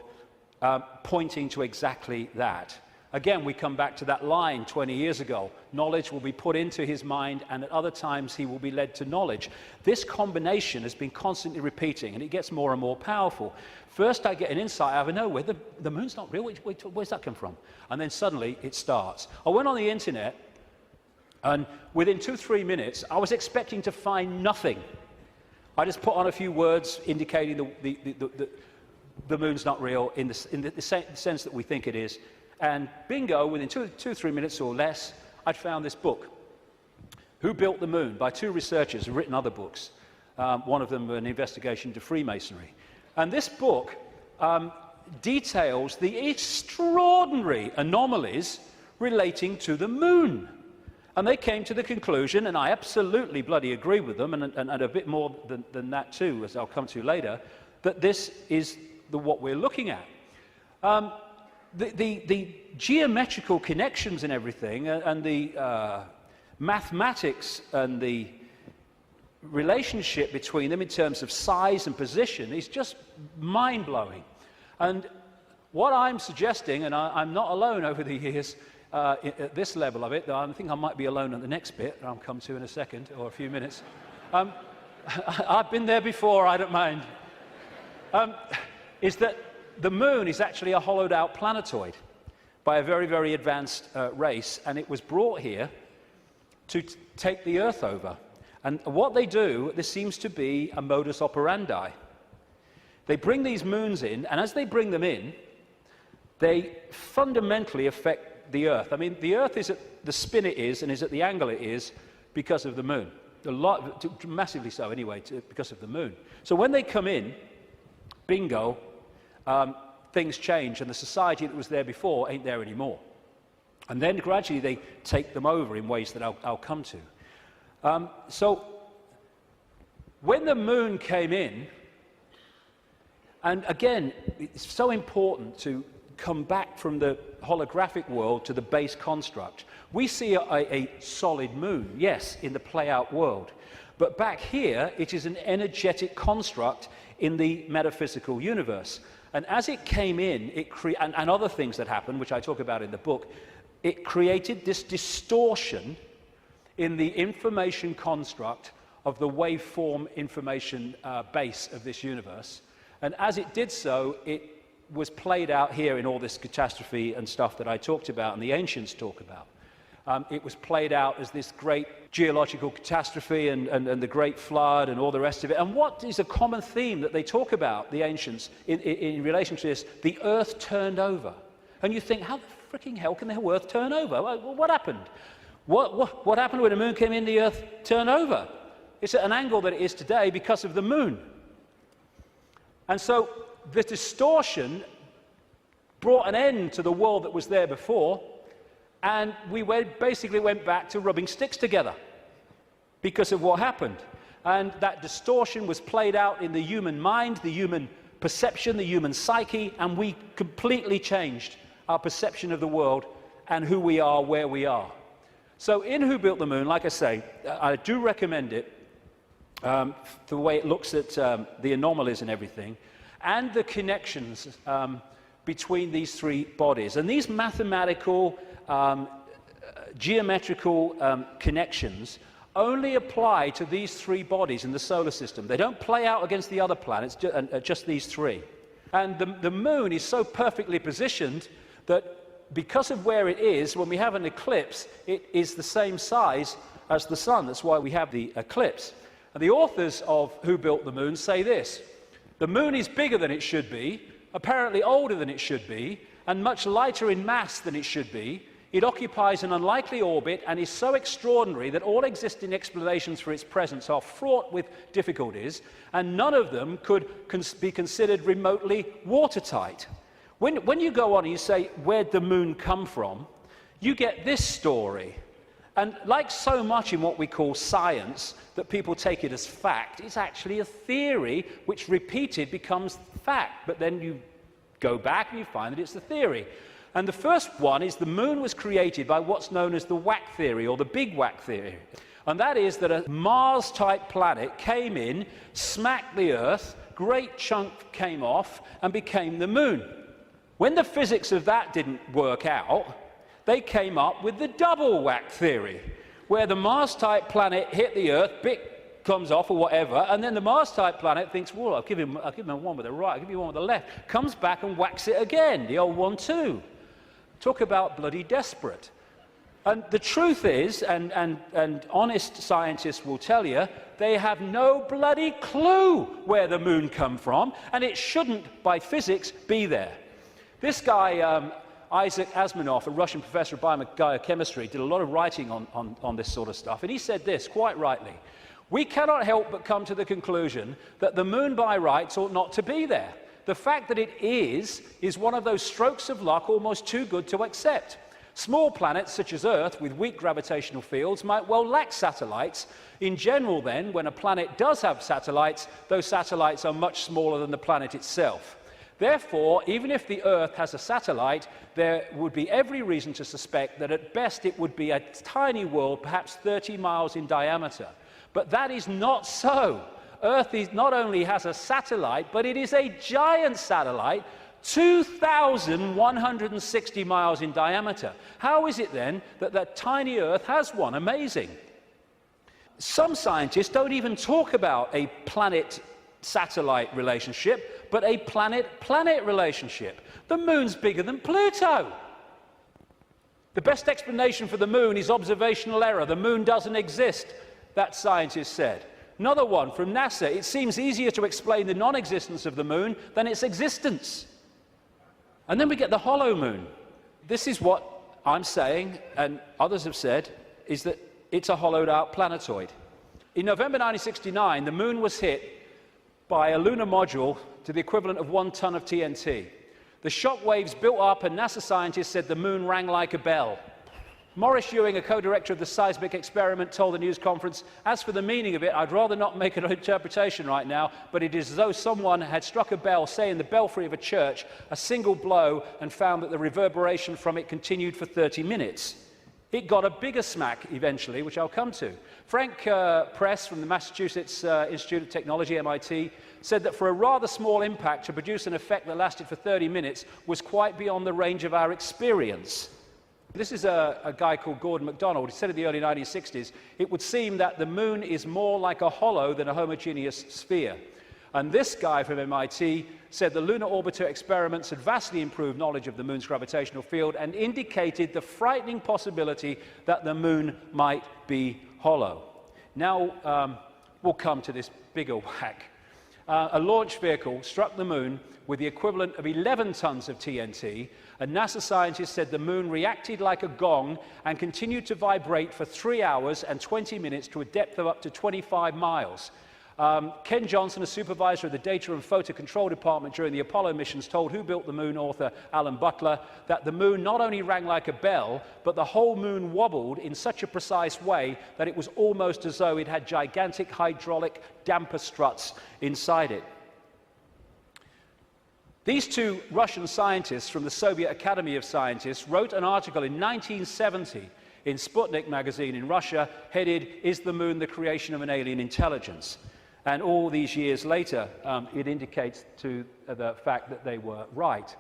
pointing to exactly that. Again, we come back to that line 20 years ago. Knowledge will be put into his mind, and at other times he will be led to knowledge. This combination has been constantly repeating, and it gets more and more powerful. First, I get an insight out of nowhere. The moon's not real. Where's that come from? And then suddenly it starts. I went on the internet, and within 2-3 minutes, I was expecting to find nothing. I just put on a few words indicating the moon's not real in the sense that we think it is. And bingo, within 2-3 minutes or less, I'd found this book, Who Built the Moon, by two researchers who've written other books. One of them an investigation into Freemasonry. And this book details the extraordinary anomalies relating to the moon. And they came to the conclusion, and I absolutely bloody agree with them, and a bit more than that too, as I'll come to later, that this is what we're looking at. The geometrical connections and everything, and the mathematics and the relationship between them in terms of size and position is just mind-blowing. And what I'm suggesting, and I'm not alone over the years at this level of it, though I think I might be alone at the next bit, that I'll come to in a second or a few minutes. I've been there before, I don't mind. Is that the moon is actually a hollowed-out planetoid by a very, very advanced race, and it was brought here to take the Earth over. And what they do, this seems to be a modus operandi. They bring these moons in, and as they bring them in, they fundamentally affect the Earth. I mean, the Earth is at the spin it is, and is at the angle it is because of the moon. Massively so, anyway, because of the moon. So when they come in, bingo, things change, and the society that was there before ain't there anymore. And then gradually they take them over in ways that I'll come to. So when the moon came in, and again, it's so important to come back from the holographic world to the base construct. We see a solid moon, yes, in the play-out world. But back here, it is an energetic construct in the metaphysical universe. And as it came in, and other things that happened, which I talk about in the book, it created this distortion in the information construct of the waveform information base of this universe. And as it did so, it was played out here in all this catastrophe and stuff that I talked about and the ancients talk about. It was played out as this great geological catastrophe and the great flood and all the rest of it. And what is a common theme that they talk about, the ancients, in relation to this? The earth turned over. And you think, how the freaking hell can the earth turn over? Well, what happened? What happened when the moon came in, the earth turned over? It's at an angle that it is today because of the moon. And so the distortion brought an end to the world that was there before, and we basically went back to rubbing sticks together because of what happened. And that distortion was played out in the human mind, the human perception, the human psyche, and we completely changed our perception of the world and who we are, where we are. So in Who Built the Moon, like I say, I do recommend it. the way it looks at the anomalies and everything, and the connections between these three bodies. And these mathematical, geometrical connections only apply to these three bodies in the solar system. They don't play out against the other planets, just these three. And the moon is so perfectly positioned that because of where it is, when we have an eclipse, it is the same size as the sun. That's why we have the eclipse. And the authors of Who Built the Moon say this: the moon is bigger than it should be, apparently older than it should be, and much lighter in mass than it should be. It occupies an unlikely orbit and is so extraordinary that all existing explanations for its presence are fraught with difficulties, and none of them could be considered remotely watertight. When you go on and you say, where'd the moon come from, you get this story. And like so much in what we call science, that people take it as fact, it's actually a theory which repeated becomes fact. But then you go back and you find that it's a theory. And the first one is the moon was created by what's known as the Wack theory, or the Big Wack theory. And that is that a Mars-type planet came in, smacked the Earth, great chunk came off, and became the moon. When the physics of that didn't work out, they came up with the Double Wack theory, where the Mars-type planet hit the Earth, bit comes off or whatever, and then the Mars-type planet thinks, well, I'll give him one with the right, I'll give you one with the left, comes back and whacks it again, the old one too. Talk about bloody desperate. And the truth is, and honest scientists will tell you, they have no bloody clue where the moon come from, and it shouldn't, by physics, be there. This guy, Isaac Asimov, a Russian professor of biochemistry, did a lot of writing on this sort of stuff, and he said this, quite rightly: we cannot help but come to the conclusion that the moon by rights ought not to be there. The fact that it is one of those strokes of luck almost too good to accept. Small planets such as Earth with weak gravitational fields might well lack satellites. In general then, when a planet does have satellites, those satellites are much smaller than the planet itself. Therefore, even if the Earth has a satellite, there would be every reason to suspect that at best it would be a tiny world, perhaps 30 miles in diameter. But that is not so. Earth not only has a satellite, but it is a giant satellite, 2,160 miles in diameter. How is it then that that tiny Earth has one? Amazing. Some scientists don't even talk about a planet-satellite relationship, but a planet-planet relationship. The moon's bigger than Pluto. The best explanation for the moon is observational error. The moon doesn't exist, that scientist said. Another one from NASA: it seems easier to explain the non-existence of the moon than its existence. And then we get the hollow moon. This is what I'm saying, and others have said, is that it's a hollowed-out planetoid. In November 1969, the moon was hit by a lunar module to the equivalent of 1 ton of TNT. The shock waves built up, and NASA scientists said the moon rang like a bell. Maurice Ewing, a co-director of the seismic experiment, told the news conference, "As for the meaning of it, I'd rather not make an interpretation right now, but it is as though someone had struck a bell, say in the belfry of a church, a single blow, and found that the reverberation from it continued for 30 minutes. It got a bigger smack eventually, which I'll come to. Frank Press from the Massachusetts Institute of Technology, MIT, said that for a rather small impact to produce an effect that lasted for 30 minutes was quite beyond the range of our experience. This is a guy called Gordon MacDonald. He said in the early 1960s, it would seem that the moon is more like a hollow than a homogeneous sphere. And this guy from MIT said the lunar orbiter experiments had vastly improved knowledge of the moon's gravitational field and indicated the frightening possibility that the moon might be hollow. Now we'll come to this bigger whack. A launch vehicle struck the moon with the equivalent of 11 tons of TNT, and NASA scientists said the moon reacted like a gong and continued to vibrate for 3 hours and 20 minutes to a depth of up to 25 miles. Ken Johnson, a supervisor of the Data and Photo Control Department during the Apollo missions, told Who Built the Moon author Alan Butler that the moon not only rang like a bell, but the whole moon wobbled in such a precise way that it was almost as though it had gigantic hydraulic damper struts inside it. These two Russian scientists from the Soviet Academy of Scientists wrote an article in 1970 in Sputnik magazine in Russia headed, "Is the Moon the Creation of an Alien Intelligence?" And all these years later, it indicates to the fact that they were right.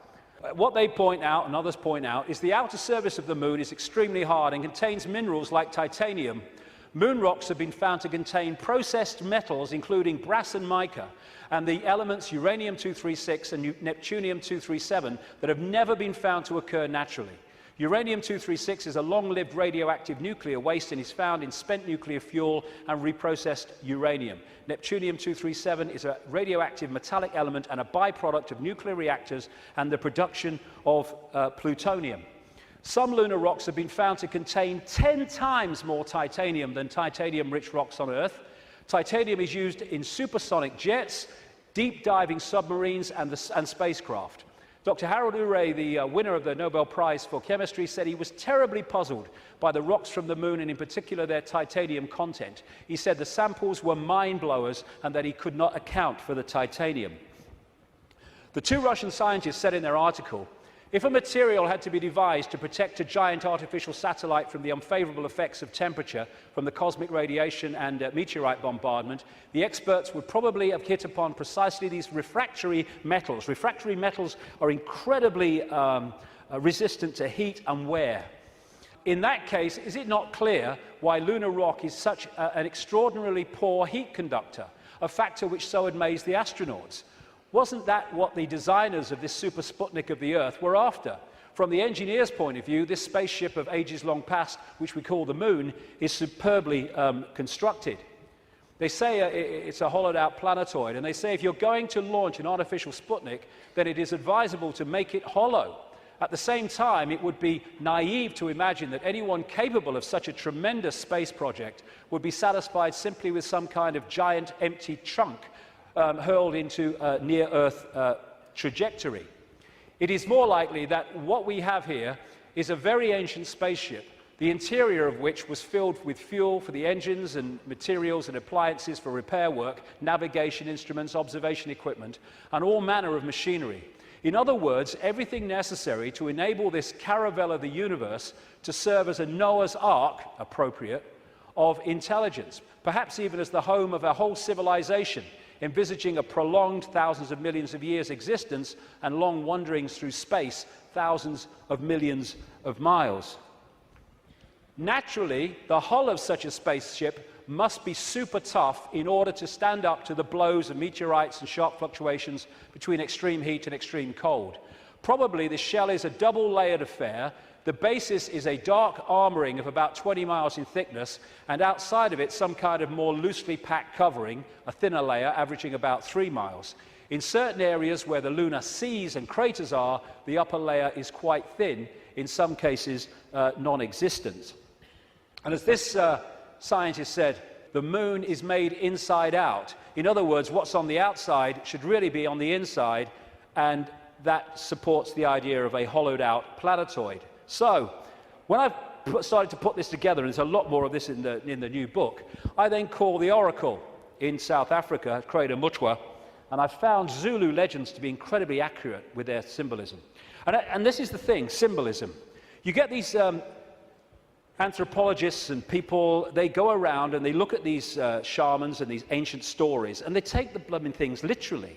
What they point out, and others point out, is the outer surface of the moon is extremely hard and contains minerals like titanium. Moon rocks have been found to contain processed metals, including brass and mica, and the elements uranium-236 and neptunium-237 that have never been found to occur naturally. Uranium-236 is a long-lived radioactive nuclear waste and is found in spent nuclear fuel and reprocessed uranium. Neptunium-237 is a radioactive metallic element and a byproduct of nuclear reactors and the production of plutonium. Some lunar rocks have been found to contain 10 times more titanium than titanium-rich rocks on Earth. Titanium is used in supersonic jets, deep-diving submarines, and spacecraft. Dr. Harold Urey, the winner of the Nobel Prize for Chemistry, said he was terribly puzzled by the rocks from the moon and in particular their titanium content. He said the samples were mind-blowers and that he could not account for the titanium. The two Russian scientists said in their article, if a material had to be devised to protect a giant artificial satellite from the unfavorable effects of temperature from the cosmic radiation and meteorite bombardment, the experts would probably have hit upon precisely these refractory metals. Refractory metals are incredibly resistant to heat and wear. In that case, is it not clear why lunar rock is such an extraordinarily poor heat conductor, a factor which so amazed the astronauts? Wasn't that what the designers of this super Sputnik of the Earth were after? From the engineer's point of view, this spaceship of ages long past, which we call the moon, is superbly constructed. They say it's a hollowed-out planetoid, and they say if you're going to launch an artificial Sputnik, then it is advisable to make it hollow. At the same time, it would be naive to imagine that anyone capable of such a tremendous space project would be satisfied simply with some kind of giant empty chunk hurled into a near-Earth trajectory. It is more likely that what we have here is a very ancient spaceship, the interior of which was filled with fuel for the engines and materials and appliances for repair work, navigation instruments, observation equipment, and all manner of machinery. In other words, everything necessary to enable this caravel of the universe to serve as a Noah's Ark, appropriate, of intelligence, perhaps even as the home of a whole civilization, envisaging a prolonged thousands of millions of years existence and long wanderings through space, thousands of millions of miles. Naturally, the hull of such a spaceship must be super tough in order to stand up to the blows of meteorites and sharp fluctuations between extreme heat and extreme cold. Probably the shell is a double-layered affair. The basis is a dark armoring of about 20 miles in thickness, and outside of it some kind of more loosely packed covering, a thinner layer averaging about 3 miles. In certain areas where the lunar seas and craters are, the upper layer is quite thin, in some cases non-existent. And as this scientist said, the moon is made inside out. In other words, what's on the outside should really be on the inside, and that supports the idea of a hollowed-out planetoid. So, when I started to put this together, and there's a lot more of this in the new book, I then called the oracle in South Africa, Crater Mutwa, and I found Zulu legends to be incredibly accurate with their symbolism. And this is the thing, symbolism. You get these anthropologists and people, they go around and they look at these shamans and these ancient stories, and they take the blooming things literally.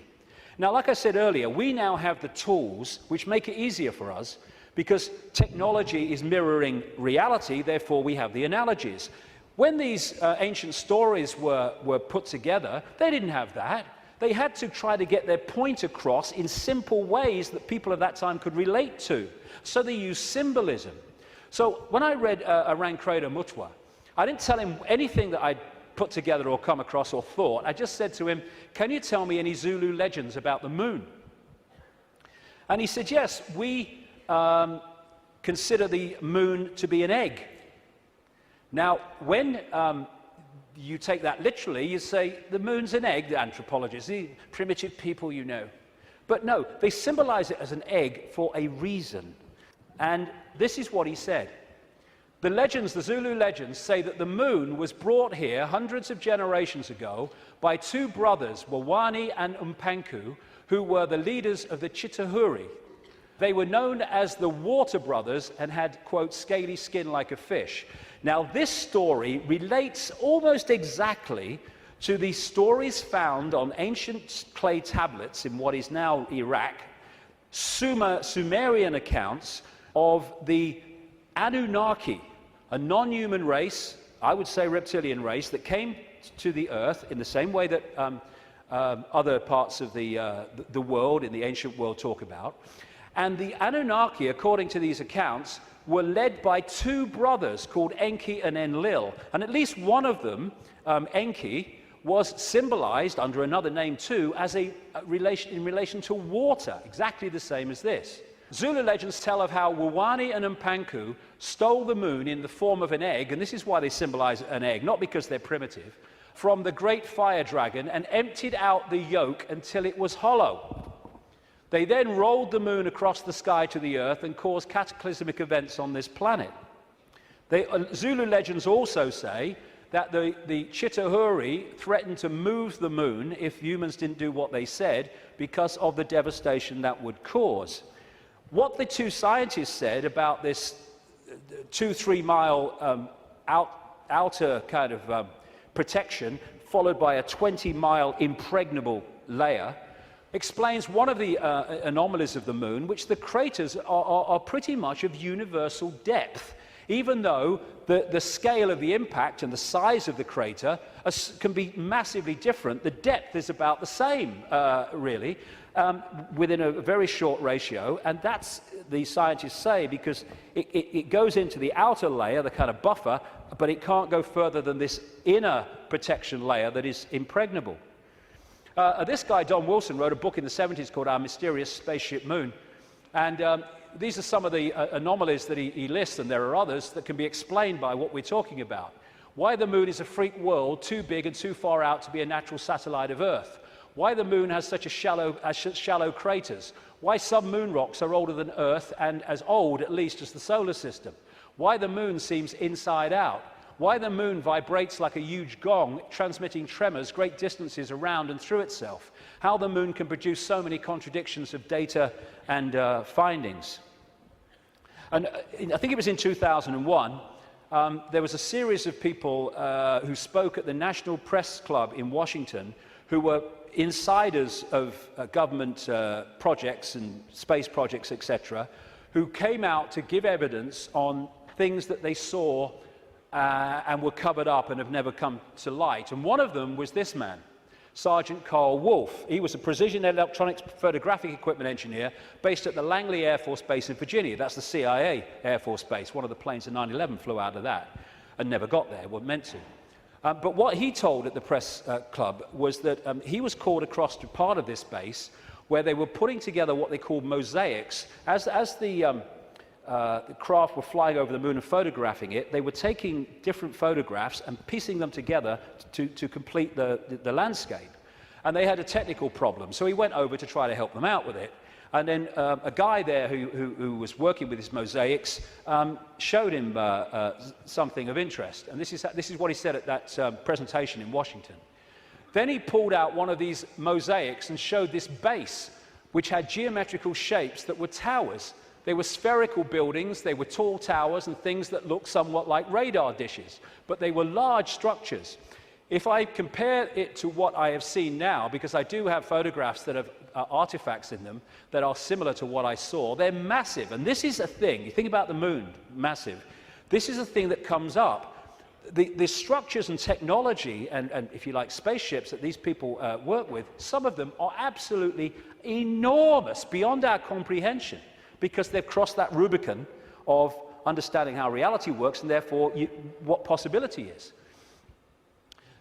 Now, like I said earlier, we now have the tools which make it easier for us, because technology is mirroring reality, therefore we have the analogies. When these ancient stories were put together, they didn't have that. They had to try to get their point across in simple ways that people at that time could relate to. So they used symbolism. So when I read around Crater Mutwa, I didn't tell him anything that I'd put together or come across or thought. I just said to him, can you tell me any Zulu legends about the moon? And he said, yes, we consider the moon to be an egg. Now, when you take that literally, you say, the moon's an egg, the anthropologists, the primitive people you know. But no, they symbolize it as an egg for a reason. And this is what he said. The legends, the Zulu legends, say that the moon was brought here hundreds of generations ago by two brothers, Wawani and Umpanku, who were the leaders of the Chitahuri. They were known as the Water Brothers and had, quote, scaly skin like a fish. Now, this story relates almost exactly to the stories found on ancient clay tablets in what is now Iraq, Sumerian accounts of the Anunnaki, a non-human race, I would say reptilian race, that came to the earth in the same way that other parts of the world, in the ancient world, talk about. And the Anunnaki, according to these accounts, were led by two brothers called Enki and Enlil. And at least one of them, Enki, was symbolized under another name too as in relation to water, exactly the same as this. Zulu legends tell of how Wawani and Mpanku stole the moon in the form of an egg, and this is why they symbolize an egg, not because they're primitive, from the great fire dragon and emptied out the yolk until it was hollow. They then rolled the moon across the sky to the earth and caused cataclysmic events on this planet. Zulu legends also say that the Chitauri threatened to move the moon if humans didn't do what they said because of the devastation that would cause. What the two scientists said about this 2-3 mile outer kind of protection, followed by a 20-mile impregnable layer, explains one of the anomalies of the moon, which the craters are pretty much of universal depth. Even though the scale of the impact and the size of the crater can be massively different, the depth is about the same, really, within a very short ratio. And that's, the scientists say, because it goes into the outer layer, the kind of buffer, but it can't go further than this inner protection layer that is impregnable. This guy, Don Wilson, wrote a book in the 70s called Our Mysterious Spaceship Moon. And these are some of the anomalies that he lists, and there are others that can be explained by what we're talking about. Why the moon is a freak world, too big and too far out to be a natural satellite of Earth. Why the moon has such shallow craters. Why some moon rocks are older than Earth and as old, at least, as the solar system. Why the moon seems inside out. Why the moon vibrates like a huge gong, transmitting tremors great distances around and through itself. How the moon can produce so many contradictions of data and findings. And I think it was in 2001, there was a series of people who spoke at the National Press Club in Washington, who were insiders of government projects and space projects, etc., who came out to give evidence on things that they saw and were covered up and have never come to light. And one of them was this man, Sergeant Carl Wolf. He was a precision electronics photographic equipment engineer based at the Langley Air Force Base in Virginia. That's the CIA Air Force Base. One of the planes in 9/11 flew out of that and never got there, wasn't meant to. But what he told at the press club was that he was called across to part of this base where they were putting together what they called mosaics. As the craft were flying over the moon and photographing it, they were taking different photographs and piecing them together to complete the landscape. And they had a technical problem, so he went over to try to help them out with it. And then a guy there who was working with his mosaics showed him something of interest. And this is what he said at that presentation in Washington. Then he pulled out one of these mosaics and showed this base, which had geometrical shapes that were towers. They were spherical buildings, they were tall towers and things that looked somewhat like radar dishes, but they were large structures. If I compare it to what I have seen now, because I do have photographs that have artifacts in them that are similar to what I saw, they're massive. And this is a thing, you think about the moon, massive. This is a thing that comes up. The structures and technology and, if you like, spaceships that these people work with, some of them are absolutely enormous, beyond our comprehension, because they've crossed that Rubicon of understanding how reality works and therefore what possibility is.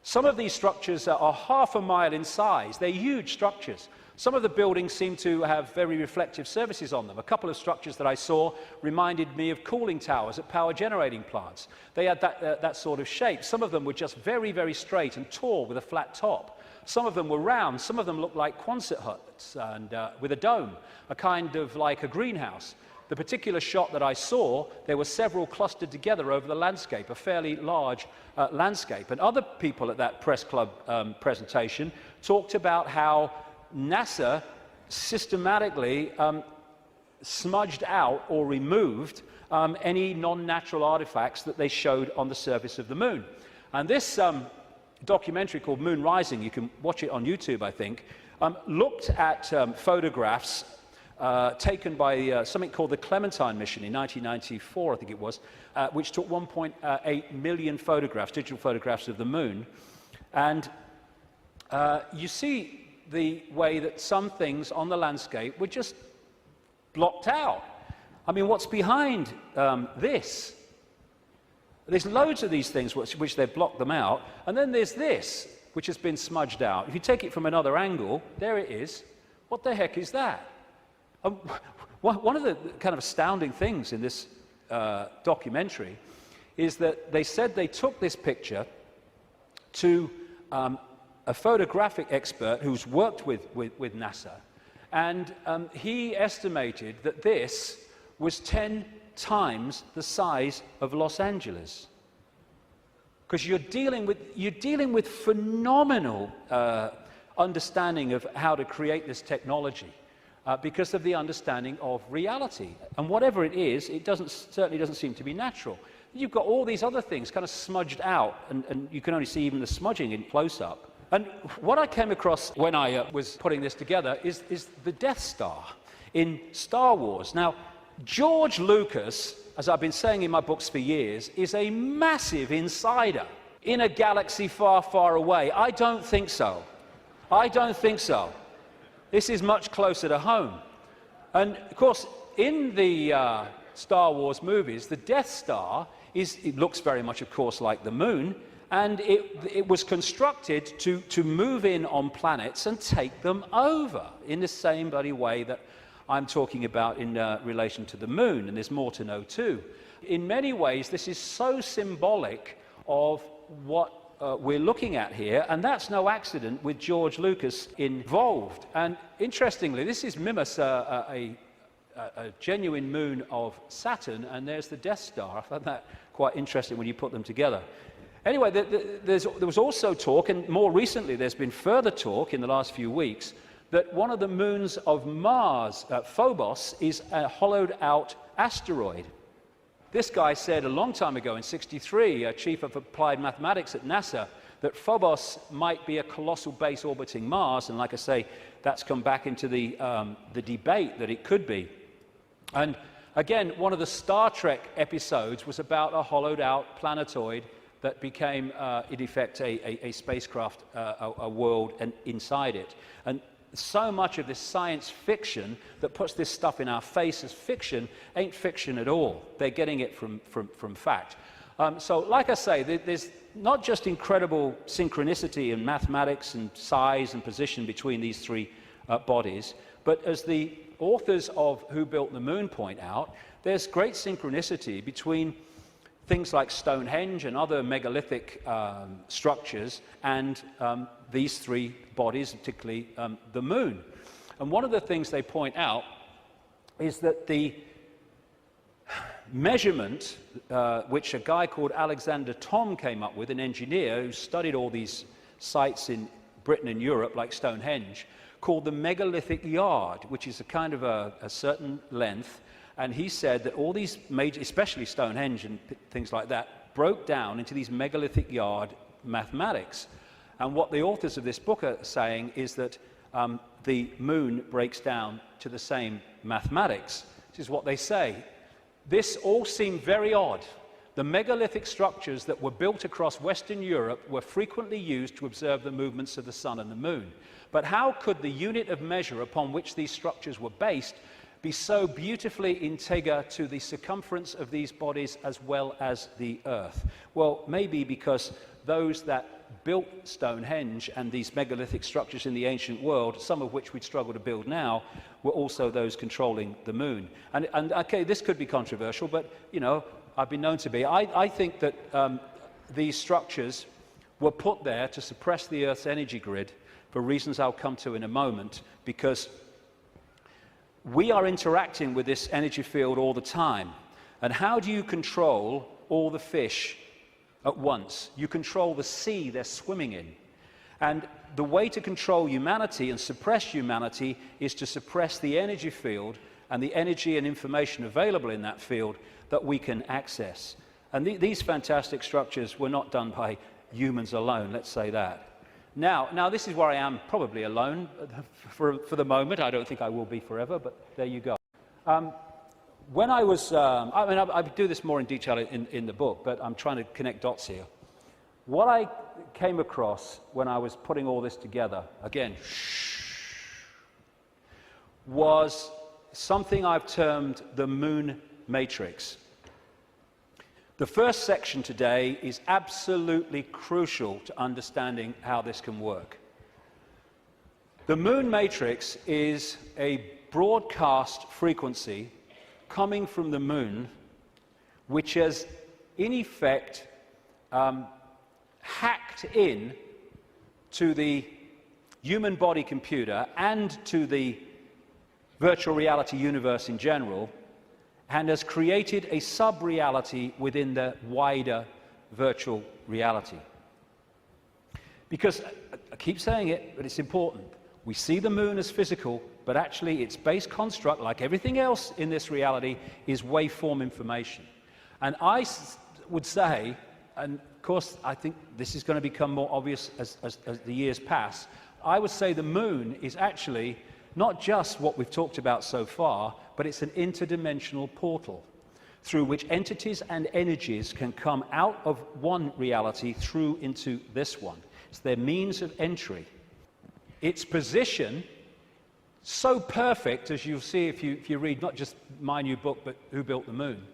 Some of these structures are half a mile in size. They're huge structures. Some of the buildings seem to have very reflective surfaces on them. A couple of structures that I saw reminded me of cooling towers at power generating plants. They had that sort of shape. Some of them were just very, very straight and tall with a flat top. Some of them were round. Some of them looked like Quonset huts and with a dome, a kind of like a greenhouse. The particular shot that I saw, there were several clustered together over the landscape, a fairly large landscape. And other people at that press club presentation talked about how NASA systematically smudged out or removed any non-natural artifacts that they showed on the surface of the moon. And this documentary called Moon Rising, you can watch it on YouTube, I think, looked at photographs taken by something called the Clementine mission in 1994, I think it was, which took 1.8 million photographs, digital photographs of the moon. And you see the way that some things on the landscape were just blocked out. I mean, what's behind this? There's loads of these things which they've blocked them out, and then there's this, which has been smudged out. If you take it from another angle, there it is. What the heck is that? One of the kind of astounding things in this documentary is that they said they took this picture to a photographic expert who's worked with NASA, and he estimated that this was 10 times the size of Los Angeles. Because you're dealing with phenomenal understanding of how to create this technology. Because of the understanding of reality. And whatever it is, it certainly doesn't seem to be natural. You've got all these other things kind of smudged out, and you can only see even the smudging in close-up. And what I came across when I was putting this together is the Death Star in Star Wars. Now, George Lucas, as I've been saying in my books for years, is a massive insider in a galaxy far, far away. I don't think so. I don't think so. This is much closer to home. And, of course, in the Star Wars movies, the Death Star it looks very much, of course, like the moon, and it was constructed to move in on planets and take them over in the same bloody way that I'm talking about in relation to the moon, and there's more to know too. In many ways, this is so symbolic of what we're looking at here, and that's no accident with George Lucas involved. And interestingly, this is Mimas, a genuine moon of Saturn, and there's the Death Star. I found that quite interesting when you put them together. Anyway, there was also talk, and more recently there's been further talk in the last few weeks, that one of the moons of Mars, Phobos, is a hollowed-out asteroid. This guy said a long time ago in '63, chief of applied mathematics at NASA, that Phobos might be a colossal base orbiting Mars, and like I say, that's come back into the debate that it could be. And again, one of the Star Trek episodes was about a hollowed-out planetoid that became, in effect, a spacecraft, a world, and inside it. And so much of this science fiction that puts this stuff in our face as fiction ain't fiction at all. They're getting it from fact. So, like I say, there's not just incredible synchronicity in mathematics and size and position between these three bodies, but as the authors of Who Built the Moon point out, there's great synchronicity between things like Stonehenge and other megalithic structures and these three bodies, particularly the moon. And one of the things they point out is that the measurement, which a guy called Alexander Thom came up with, an engineer who studied all these sites in Britain and Europe, like Stonehenge, called the megalithic yard, which is a kind of a certain length. And he said that all these major, especially Stonehenge and things like that, broke down into these megalithic yard mathematics. And what the authors of this book are saying is that the moon breaks down to the same mathematics. This is what they say. This all seemed very odd. The megalithic structures that were built across Western Europe were frequently used to observe the movements of the sun and the moon. But how could the unit of measure upon which these structures were based be so beautifully integer to the circumference of these bodies as well as the Earth? Well, maybe because those that built Stonehenge and these megalithic structures in the ancient world, some of which we'd struggle to build now, were also those controlling the moon. And okay, this could be controversial, but, you know, I've been known to be. I think that these structures were put there to suppress the Earth's energy grid for reasons I'll come to in a moment, because we are interacting with this energy field all the time. And how do you control all the fish at once? You control the sea they're swimming in. And the way to control humanity and suppress humanity is to suppress the energy field and the energy and information available in that field that we can access. And these fantastic structures were not done by humans alone, let's say that. Now this is where I am probably alone for the moment. I don't think I will be forever, but there you go. When I was, I do this more in detail in the book, but I'm trying to connect dots here. What I came across when I was putting all this together, again, was something I've termed the moon matrix. The first section today is absolutely crucial to understanding how this can work. The moon matrix is a broadcast frequency coming from the moon, which has, in effect, hacked in to the human body computer and to the virtual reality universe in general, and has created a sub-reality within the wider virtual reality. Because, I keep saying it, but it's important, we see the moon as physical, but actually its base construct, like everything else in this reality, is waveform information. And I would say, and of course I think this is going to become more obvious as the years pass, I would say the moon is actually not just what we've talked about so far, but it's an interdimensional portal through which entities and energies can come out of one reality through into this one. It's their means of entry. Its position, so perfect, as you'll see if you read not just my new book, but Who Built the Moon,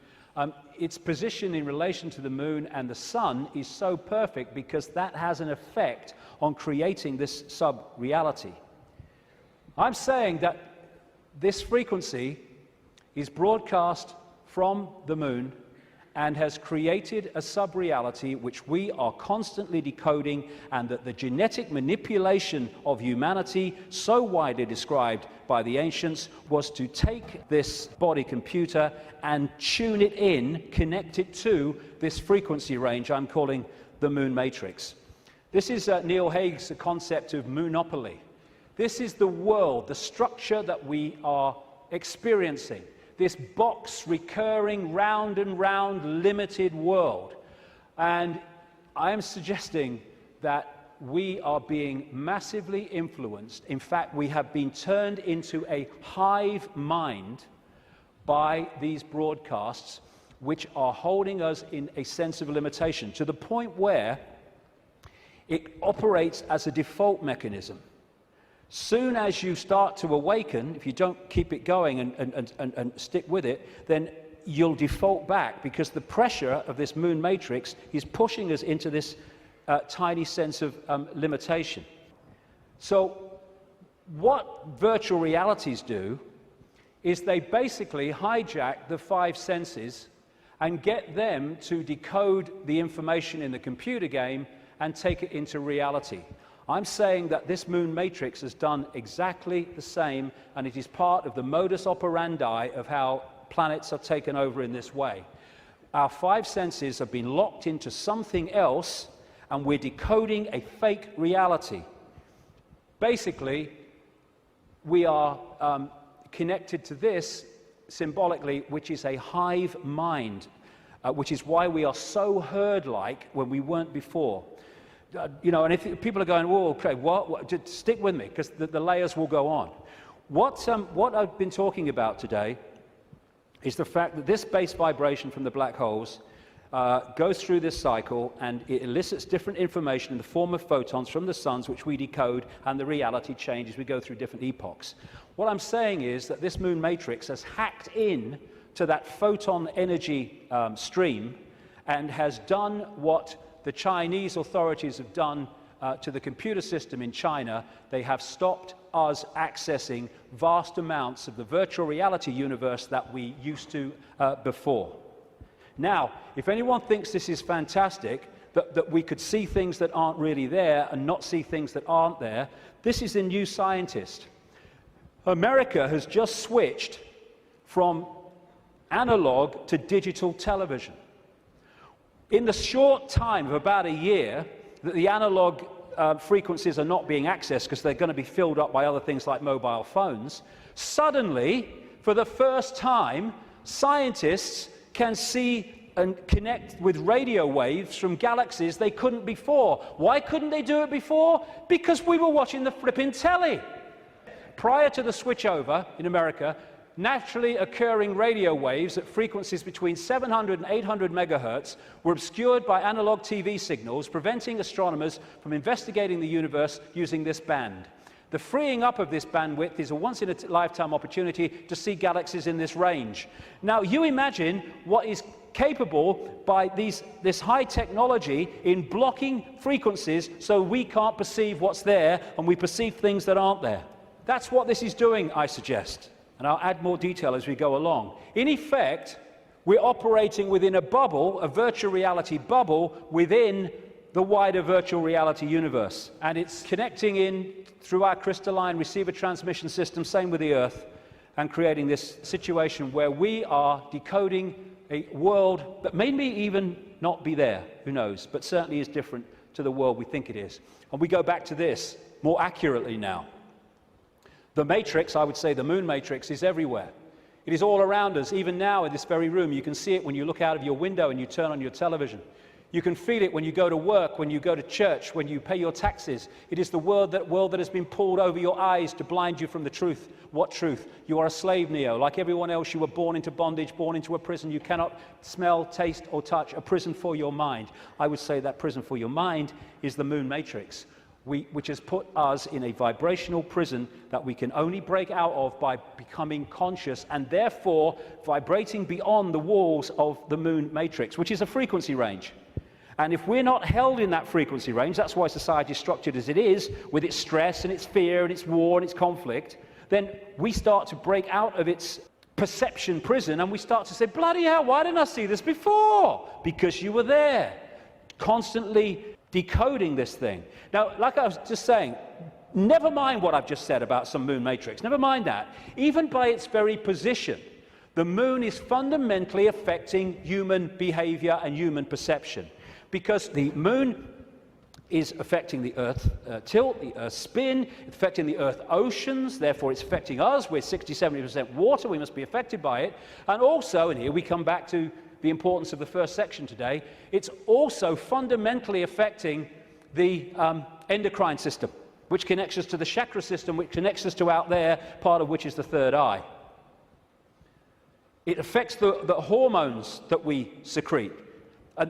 its position in relation to the moon and the sun is so perfect because that has an effect on creating this sub-reality. I'm saying that this frequency is broadcast from the moon and has created a sub-reality which we are constantly decoding, and that the genetic manipulation of humanity, so widely described by the ancients, was to take this body computer and tune it in, connect it to this frequency range I'm calling the moon matrix. This is Neil Haig's concept of moonopoly. This is the world, the structure that we are experiencing. This box, recurring, round and round, limited world. And I am suggesting that we are being massively influenced. In fact, we have been turned into a hive mind by these broadcasts, which are holding us in a sense of limitation, to the point where it operates as a default mechanism. Soon as you start to awaken, if you don't keep it going and stick with it, then you'll default back, because the pressure of this moon matrix is pushing us into this tiny sense of limitation. So what virtual realities do is they basically hijack the five senses and get them to decode the information in the computer game and take it into reality. I'm saying that this moon matrix has done exactly the same, and it is part of the modus operandi of how planets are taken over in this way. Our five senses have been locked into something else, and we're decoding a fake reality. Basically, we are connected to this symbolically, which is a hive mind, which is why we are so herd-like when we weren't before. And if people are going, whoa, okay, what? Just stick with me, because the layers will go on. What I've been talking about today is the fact that this base vibration from the black holes goes through this cycle, and it elicits different information in the form of photons from the suns, which we decode, and the reality changes. We go through different epochs. What I'm saying is that this moon matrix has hacked in to that photon energy stream and has done what the Chinese authorities have done to the computer system in China. They have stopped us accessing vast amounts of the virtual reality universe that we used to before. Now, if anyone thinks this is fantastic, that we could see things that aren't really there and not see things that aren't there, this is a New Scientist. America has just switched from analog to digital television. In the short time of about a year that the analog frequencies are not being accessed because they're going to be filled up by other things like mobile phones, suddenly, for the first time, scientists can see and connect with radio waves from galaxies they couldn't before. Why couldn't they do it before? Because we were watching the flipping telly. Prior to the switchover in America, naturally occurring radio waves at frequencies between 700 and 800 megahertz were obscured by analog TV signals, preventing astronomers from investigating the universe using this band. The freeing up of this bandwidth is a once-in-a-lifetime opportunity to see galaxies in this range. Now, you imagine what is capable by this high technology in blocking frequencies so we can't perceive what's there and we perceive things that aren't there. That's what this is doing, I suggest. And I'll add more detail as we go along. In effect, we're operating within a bubble, a virtual reality bubble, within the wider virtual reality universe. And it's connecting in through our crystalline receiver transmission system, same with the Earth, and creating this situation where we are decoding a world that may even not be there, who knows, but certainly is different to the world we think it is. And we go back to this more accurately now. The matrix, I would say the moon matrix, is everywhere. It is all around us, even now in this very room. You can see it when you look out of your window and you turn on your television. You can feel it when you go to work, when you go to church, when you pay your taxes. It is the world that has been pulled over your eyes to blind you from the truth. What truth? You are a slave, Neo. Like everyone else, you were born into bondage, born into a prison. You cannot smell, taste, or touch. A prison for your mind. I would say that prison for your mind is the moon matrix, which has put us in a vibrational prison that we can only break out of by becoming conscious and therefore vibrating beyond the walls of the moon matrix, which is a frequency range. And if we're not held in that frequency range, that's why society is structured as it is, with its stress and its fear and its war and its conflict, then we start to break out of its perception prison and we start to say, bloody hell, why didn't I see this before? Because you were there, constantly decoding this thing. Now, like I was just saying, never mind what I've just said about some moon matrix, never mind that. Even by its very position, the moon is fundamentally affecting human behavior and human perception. Because the moon is affecting the Earth tilt, the Earth spin, it's affecting the Earth oceans, therefore it's affecting us. We're 60-70% water, we must be affected by it. And also, and here we come back to the importance of the first section today, it's also fundamentally affecting the endocrine system, which connects us to the chakra system, which connects us to out there, part of which is the third eye. It affects the hormones that we secrete,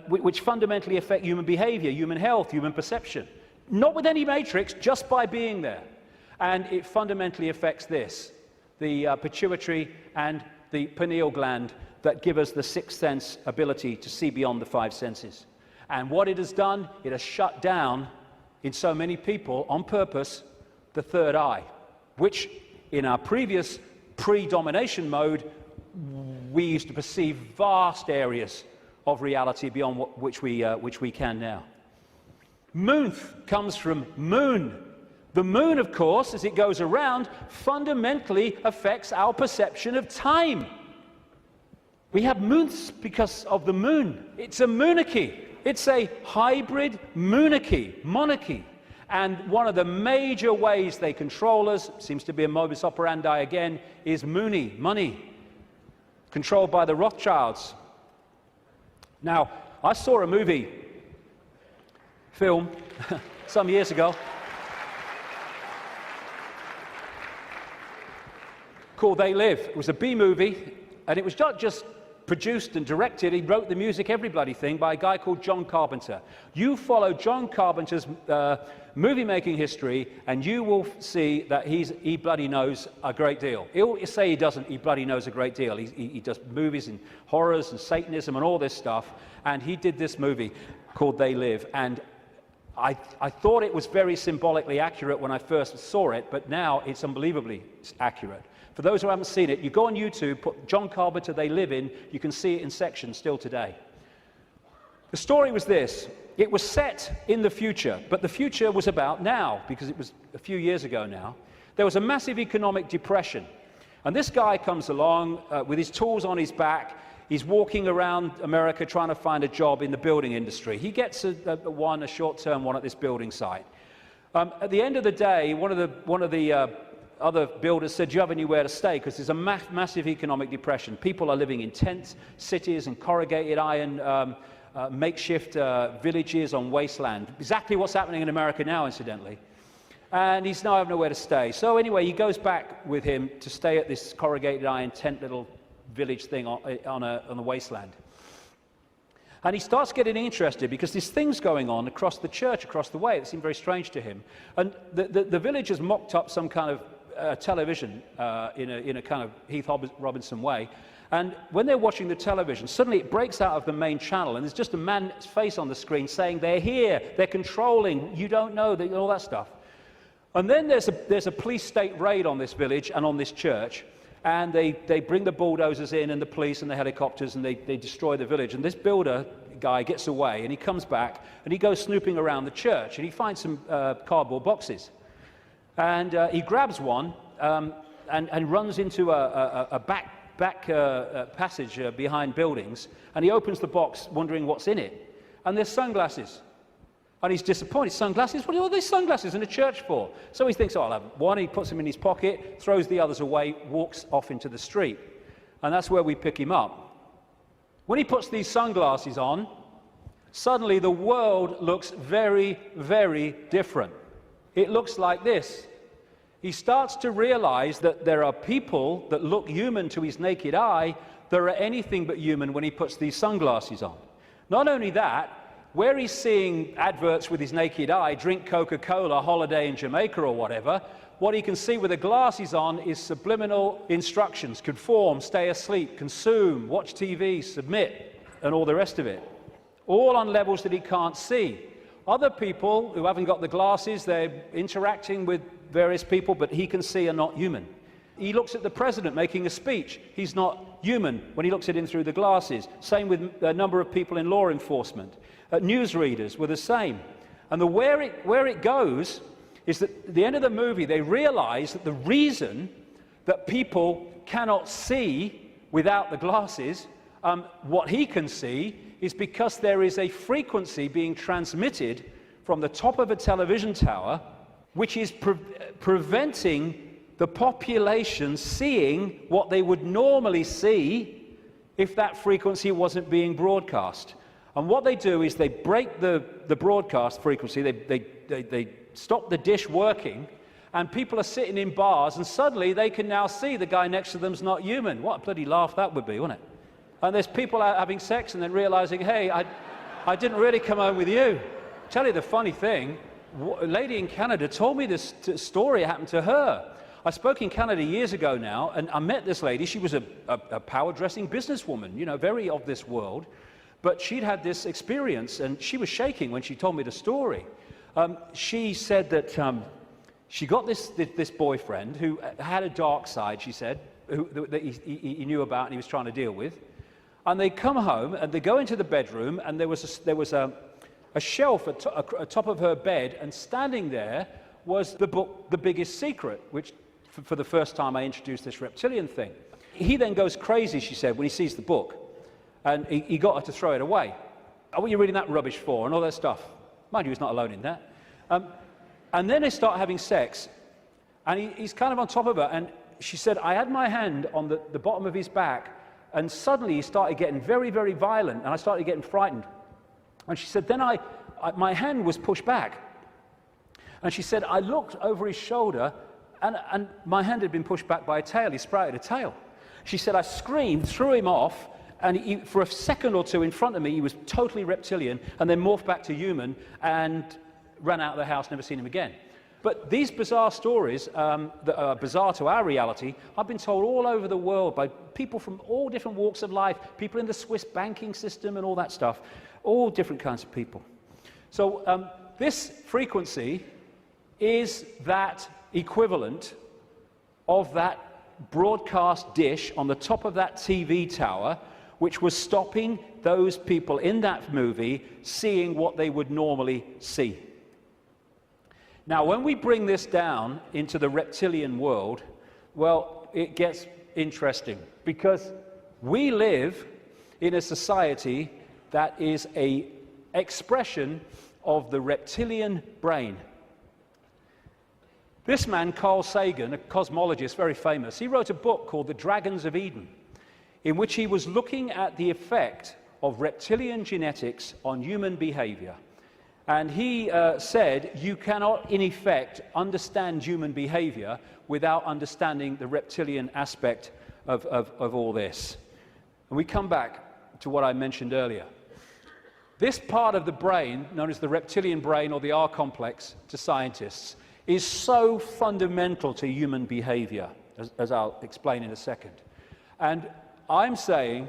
which fundamentally affect human behavior, human health, human perception. Not with any matrix, just by being there. And it fundamentally affects this, the pituitary and the pineal gland that give us the sixth sense ability to see beyond the five senses. And what it has done, it has shut down, in so many people, on purpose, the third eye, which in our previous pre-domination mode, we used to perceive vast areas of reality beyond which we can now. Moonth comes from moon. The moon, of course, as it goes around, fundamentally affects our perception of time. We have moonths because of the moon. It's a moonarchy. It's a hybrid monarchy. And one of the major ways they control us, seems to be a modus operandi again, is money, controlled by the Rothschilds. Now, I saw a film some years ago called They Live. It was a B-movie, and it was not just produced and directed, he wrote the music, every bloody thing, by a guy called John Carpenter. You follow John Carpenter's movie-making history, and you will see that he bloody knows a great deal. He'll say he doesn't, he bloody knows a great deal. He does movies and horrors and Satanism and all this stuff, and he did this movie called They Live, and I thought it was very symbolically accurate when I first saw it, but now it's unbelievably accurate. For those who haven't seen it, you go on YouTube, put John Carpenter They Live in, you can see it in sections still today. The story was this: it was set in the future, but the future was about now, because it was a few years ago now. There was a massive economic depression, and this guy comes along with his tools on his back. He's walking around America trying to find a job in the building industry. He gets a short-term one at this building site. At the end of the day, one of the other builders said, do you have anywhere to stay? Because there's a massive economic depression. People are living in tent cities and corrugated iron makeshift villages on wasteland. Exactly what's happening in America now, incidentally. And he's now having nowhere to stay. So anyway, he goes back with him to stay at this corrugated iron tent little village thing on the wasteland. And he starts getting interested because there's things going on across the church, across the way, that seem very strange to him. And the villagers mocked up some kind of television in a kind of Heath Robinson way. And when they're watching the television, suddenly it breaks out of the main channel, and there's just a man's face on the screen saying, they're here, they're controlling, you don't know, all that stuff. And then there's a police state raid on this village and on this church, and they bring the bulldozers in and the police and the helicopters, and they destroy the village. And this builder guy gets away, and he comes back, and he goes snooping around the church, and he finds some cardboard boxes. And he grabs one and runs into a back passage behind buildings, and he opens the box wondering what's in it. And there's sunglasses. And he's disappointed. Sunglasses? What are all these sunglasses in a church for? So he thinks, oh, I'll have one. He puts them in his pocket, throws the others away, walks off into the street. And that's where we pick him up. When he puts these sunglasses on, suddenly the world looks very, very different. It looks like this. He starts to realize that there are people that look human to his naked eye that are anything but human when he puts these sunglasses on. Not only that, where he's seeing adverts with his naked eye, drink Coca-Cola, holiday in Jamaica or whatever, what he can see with the glasses on is subliminal instructions: conform, stay asleep, consume, watch TV, submit, and all the rest of it. All on levels that he can't see. Other people who haven't got the glasses, they're interacting with various people, but he can see are not human. He looks at the president making a speech. He's not human when he looks at him through the glasses. Same with a number of people in law enforcement. Newsreaders were the same. And where it goes is that at the end of the movie, they realize that the reason that people cannot see without the glasses, what he can see, is because there is a frequency being transmitted from the top of a television tower, which is preventing the population seeing what they would normally see if that frequency wasn't being broadcast. And what they do is they break the broadcast frequency, they stop the dish working, and people are sitting in bars, and suddenly they can now see the guy next to them's not human. What a bloody laugh that would be, wouldn't it? And there's people out having sex and then realizing, hey, I didn't really come home with you. Tell you the funny thing, a lady in Canada told me this story happened to her. I spoke in Canada years ago now, and I met this lady. She was a power-dressing businesswoman, you know, very of this world. But she'd had this experience, and she was shaking when she told me the story. She said that she got this boyfriend who had a dark side, she said, that he knew about and he was trying to deal with. And they come home, and they go into the bedroom, and there was a shelf at top of her bed, and standing there was the book, The Biggest Secret, which for the first time I introduced this reptilian thing. He then goes crazy, she said, when he sees the book. And he got her to throw it away. Oh, what are you reading that rubbish for? And all that stuff. Mind you, he's not alone in that. And then they start having sex. And he's kind of on top of her. And she said, I had my hand on the bottom of his back. And suddenly he started getting very, very violent. And I started getting frightened. And she said, then my hand was pushed back. And she said, I looked over his shoulder. And my hand had been pushed back by a tail. He sprouted a tail. She said, I screamed, threw him off. And for a second or two in front of me, he was totally reptilian, and then morphed back to human and ran out of the house, never seen him again. But these bizarre stories that are bizarre to our reality, I've been told all over the world by people from all different walks of life, people in the Swiss banking system and all that stuff, all different kinds of people. So this frequency is that equivalent of that broadcast dish on the top of that TV tower, which was stopping those people in that movie seeing what they would normally see. Now, when we bring this down into the reptilian world, well, it gets interesting, because we live in a society that is an expression of the reptilian brain. This man, Carl Sagan, a cosmologist, very famous, he wrote a book called The Dragons of Eden, in which he was looking at the effect of reptilian genetics on human behavior. And he said you cannot, in effect, understand human behavior without understanding the reptilian aspect of all this. And we come back to what I mentioned earlier. This part of the brain, known as the reptilian brain or the R complex to scientists, is so fundamental to human behavior, as I'll explain in a second. And I'm saying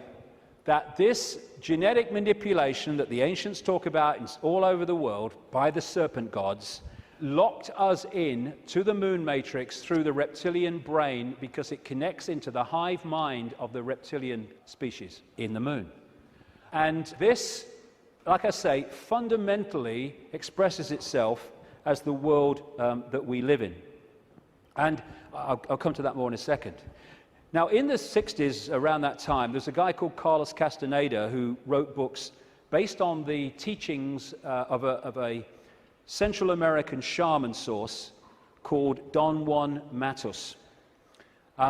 that this genetic manipulation that the ancients talk about all over the world by the serpent gods locked us in to the moon matrix through the reptilian brain because it connects into the hive mind of the reptilian species in the moon. And this, like I say, fundamentally expresses itself as the world that we live in. And I'll come to that more in a second. Now, in the 60s, around that time, there's a guy called Carlos Castaneda who wrote books based on the teachings of a Central American shaman source called Don Juan Matus.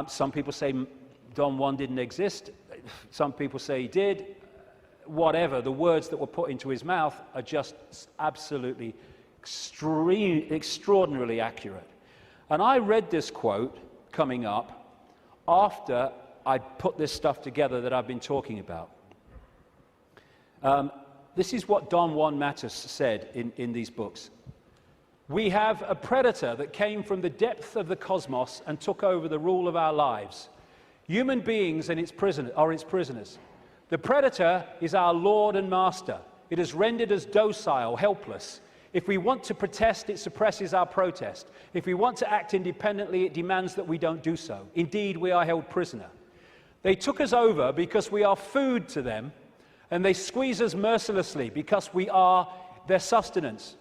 Some people say Don Juan didn't exist. Some people say he did. Whatever, the words that were put into his mouth are just absolutely extraordinarily accurate. And I read this quote coming up after I put this stuff together that I've been talking about. This is what Don Juan Matus said in these books. We have a predator that came from the depth of the cosmos and took over the rule of our lives. Human beings and are its prisoners. The predator is our lord and master. It has rendered us docile, helpless. If we want to protest, it suppresses our protest. If we want to act independently, it demands that we don't do so. Indeed, we are held prisoner. They took us over because we are food to them, and they squeeze us mercilessly because we are their sustenance.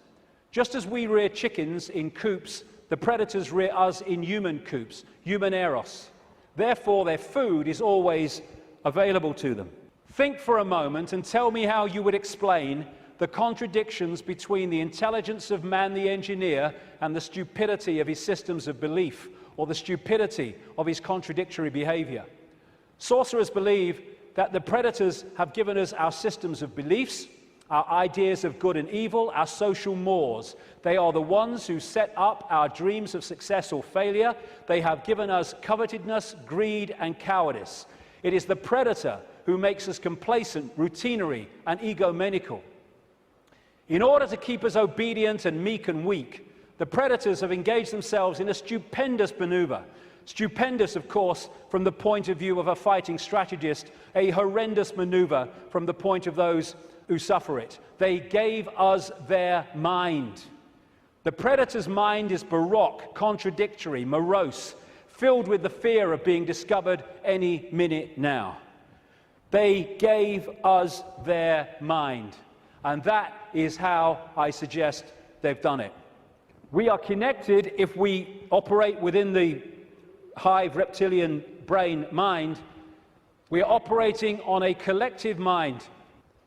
Just as we rear chickens in coops, the predators rear us in human coops, human eros. Therefore, their food is always available to them. Think for a moment and tell me how you would explain the contradictions between the intelligence of man the engineer and the stupidity of his systems of belief, or the stupidity of his contradictory behavior. Sorcerers believe that the predators have given us our systems of beliefs, our ideas of good and evil, our social mores. They are the ones who set up our dreams of success or failure. They have given us covetousness, greed, and cowardice. It is the predator who makes us complacent, routinary, and egomaniacal. In order to keep us obedient and meek and weak, the predators have engaged themselves in a stupendous maneuver. Stupendous, of course, from the point of view of a fighting strategist, a horrendous maneuver from the point of those who suffer it. They gave us their mind. The predator's mind is baroque, contradictory, morose, filled with the fear of being discovered any minute now. They gave us their mind. And that is how I suggest they've done it. We are connected if we operate within the hive reptilian brain mind. We are operating on a collective mind,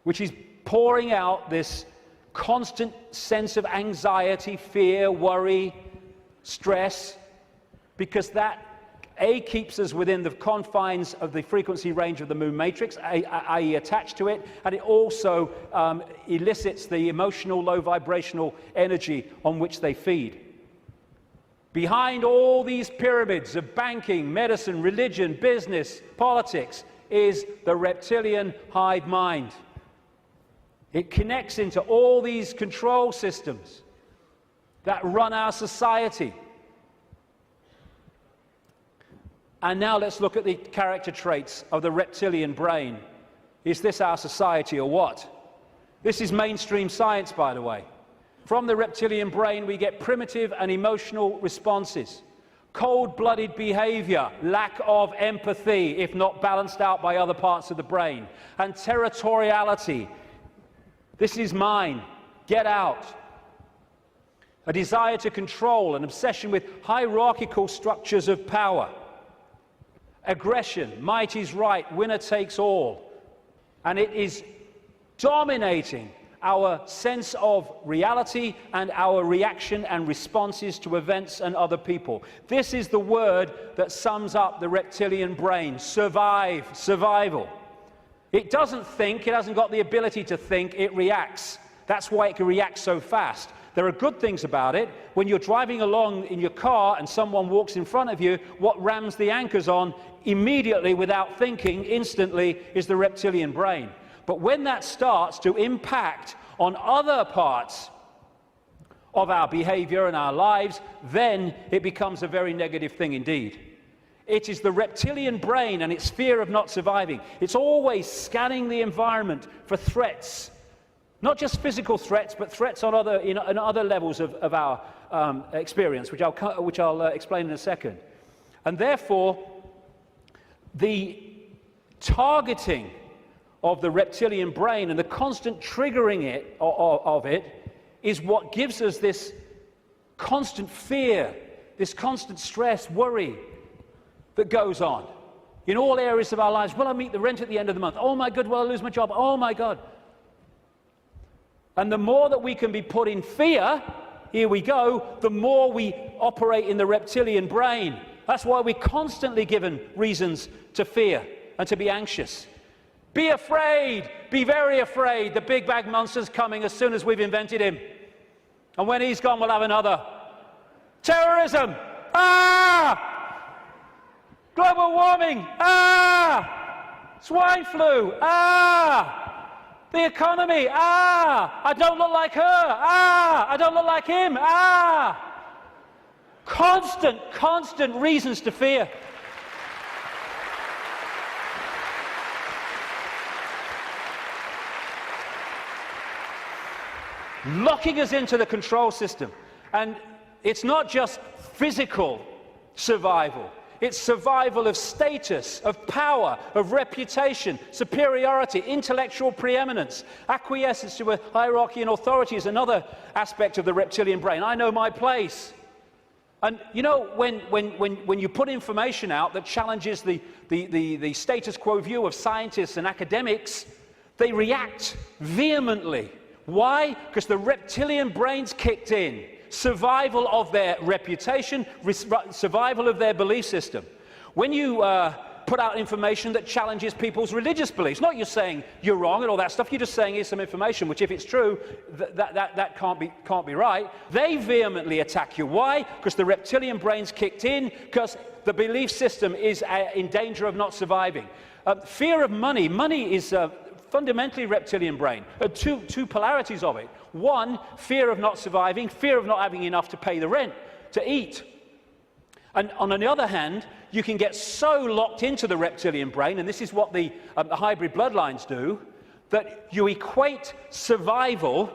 which is pouring out this constant sense of anxiety, fear, worry, stress, because that keeps us within the confines of the frequency range of the moon matrix, i.e. attached to it, and it also elicits the emotional low vibrational energy on which they feed. Behind all these pyramids of banking, medicine, religion, business, politics is the reptilian hive mind. It connects into all these control systems that run our society. And now let's look at the character traits of the reptilian brain. Is this our society or what? This is mainstream science, by the way. From the reptilian brain, we get primitive and emotional responses, cold-blooded behavior, lack of empathy, if not balanced out by other parts of the brain, and territoriality. This is mine. Get out. A desire to control, an obsession with hierarchical structures of power. Aggression, might is right, winner takes all. And it is dominating our sense of reality and our reaction and responses to events and other people. This is the word that sums up the reptilian brain: survive, survival. It doesn't think, it hasn't got the ability to think, it reacts. That's why it can react so fast. There are good things about it. When you're driving along in your car and someone walks in front of you, what rams the anchors on immediately without thinking, instantly, is the reptilian brain. But when that starts to impact on other parts of our behavior and our lives, then it becomes a very negative thing indeed. It is the reptilian brain and its fear of not surviving. It's always scanning the environment for threats, not just physical threats, but threats on other levels of our experience, which I'll explain in a second. And therefore, the targeting of the reptilian brain and the constant triggering of it is what gives us this constant fear, this constant stress, worry that goes on in all areas of our lives. Will I meet the rent at the end of the month? Oh my God, will I lose my job? Oh my God. And the more that we can be put in fear, here we go, the more we operate in the reptilian brain. That's why we're constantly given reasons to fear and to be anxious. Be afraid, be very afraid. The big bag monster's coming as soon as we've invented him. And when he's gone, we'll have another. Terrorism, global warming, swine flu, the economy, I don't look like her, I don't look like him, Constant reasons to fear. Locking us into the control system. And it's not just physical survival. It's survival of status, of power, of reputation, superiority, intellectual preeminence. Acquiescence to a hierarchy and authority is another aspect of the reptilian brain. I know my place. And you know, when you put information out that challenges the status quo view of scientists and academics, they react vehemently. Why? Because the reptilian brain's kicked in. Survival of their reputation, survival of their belief system. When you put out information that challenges people's religious beliefs, not you're saying you're wrong and all that stuff, you're just saying here's some information, which if it's true, that can't be right. They vehemently attack you. Why? Because the reptilian brain's kicked in, because the belief system is in danger of not surviving. Fear of money. Money is fundamentally reptilian brain. Two polarities of it. One, fear of not surviving, fear of not having enough to pay the rent, to eat. And on the other hand, you can get so locked into the reptilian brain, and this is what the hybrid bloodlines do, that you equate survival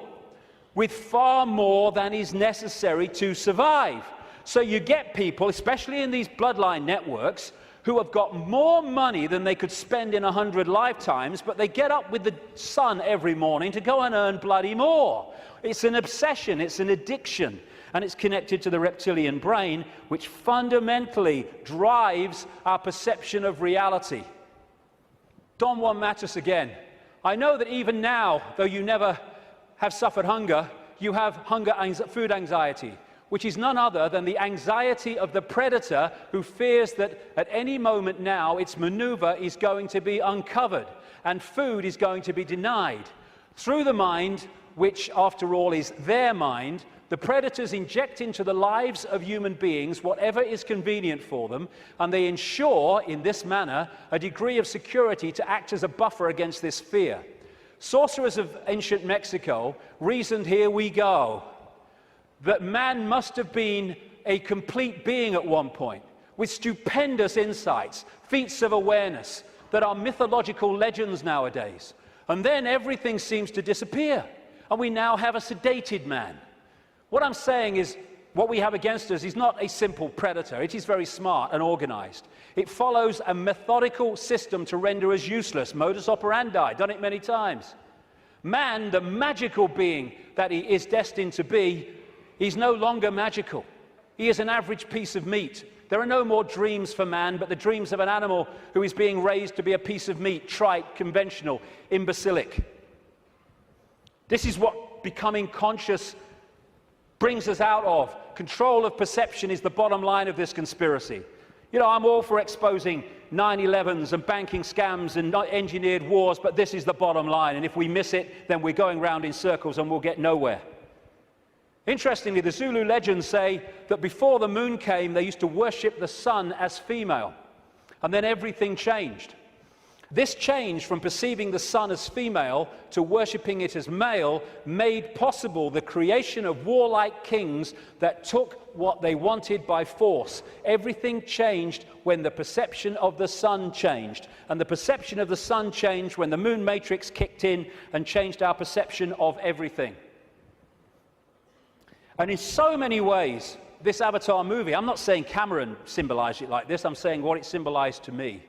with far more than is necessary to survive. So you get people, especially in these bloodline networks, who have got more money than they could spend in 100 lifetimes, but they get up with the sun every morning to go and earn bloody more. It's an obsession, it's an addiction, and it's connected to the reptilian brain, which fundamentally drives our perception of reality. Don Juan Matus again. I know that even now, though you never have suffered hunger, you have food anxiety, which is none other than the anxiety of the predator who fears that at any moment now its maneuver is going to be uncovered and food is going to be denied. Through the mind, which after all is their mind, the predators inject into the lives of human beings whatever is convenient for them, and they ensure in this manner a degree of security to act as a buffer against this fear. Sorcerers of ancient Mexico reasoned, here we go, that man must have been a complete being at one point, with stupendous insights, feats of awareness that are mythological legends nowadays. And then everything seems to disappear, and we now have a sedated man. What I'm saying is, what we have against us is not a simple predator. It is very smart and organized. It follows a methodical system to render us useless. Modus operandi, done it many times. Man, the magical being that he is destined to be, he's no longer magical. He is an average piece of meat. There are no more dreams for man, but the dreams of an animal who is being raised to be a piece of meat, trite, conventional, imbecilic. This is what becoming conscious brings us out of. Control of perception is the bottom line of this conspiracy. You know, I'm all for exposing 9/11s and banking scams and engineered wars, but this is the bottom line, and if we miss it, then we're going round in circles and we'll get nowhere. Interestingly, the Zulu legends say that before the moon came, they used to worship the sun as female, and then everything changed. This change from perceiving the sun as female to worshipping it as male made possible the creation of warlike kings that took what they wanted by force. Everything changed when the perception of the sun changed. And the perception of the sun changed when the moon matrix kicked in and changed our perception of everything. And in so many ways, this Avatar movie, I'm not saying Cameron symbolized it like this, I'm saying what it symbolized to me.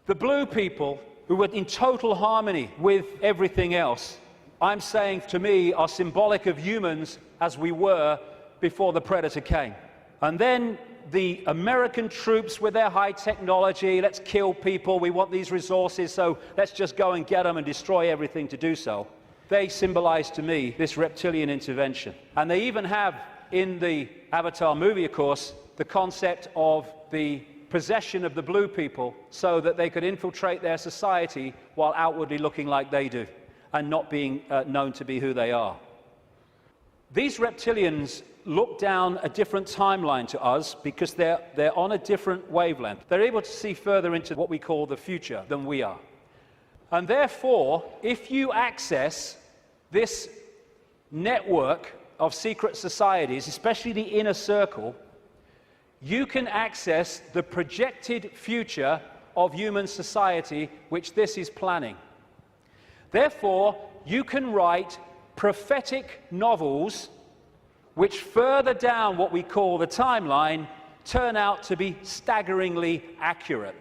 The blue people, who were in total harmony with everything else, I'm saying to me, are symbolic of humans as we were before the predator came. And then the American troops with their high technology, let's kill people, we want these resources, so let's just go and get them and destroy everything to do so. They symbolize to me this reptilian intervention. And they even have, in the Avatar movie, of course, the concept of the possession of the blue people so that they could infiltrate their society while outwardly looking like they do and not being known to be who they are. These reptilians look down a different timeline to us because they're on a different wavelength. They're able to see further into what we call the future than we are. And therefore, if you access this network of secret societies, especially the inner circle, you can access the projected future of human society which this is planning. Therefore, you can write prophetic novels which further down what we call the timeline turn out to be staggeringly accurate.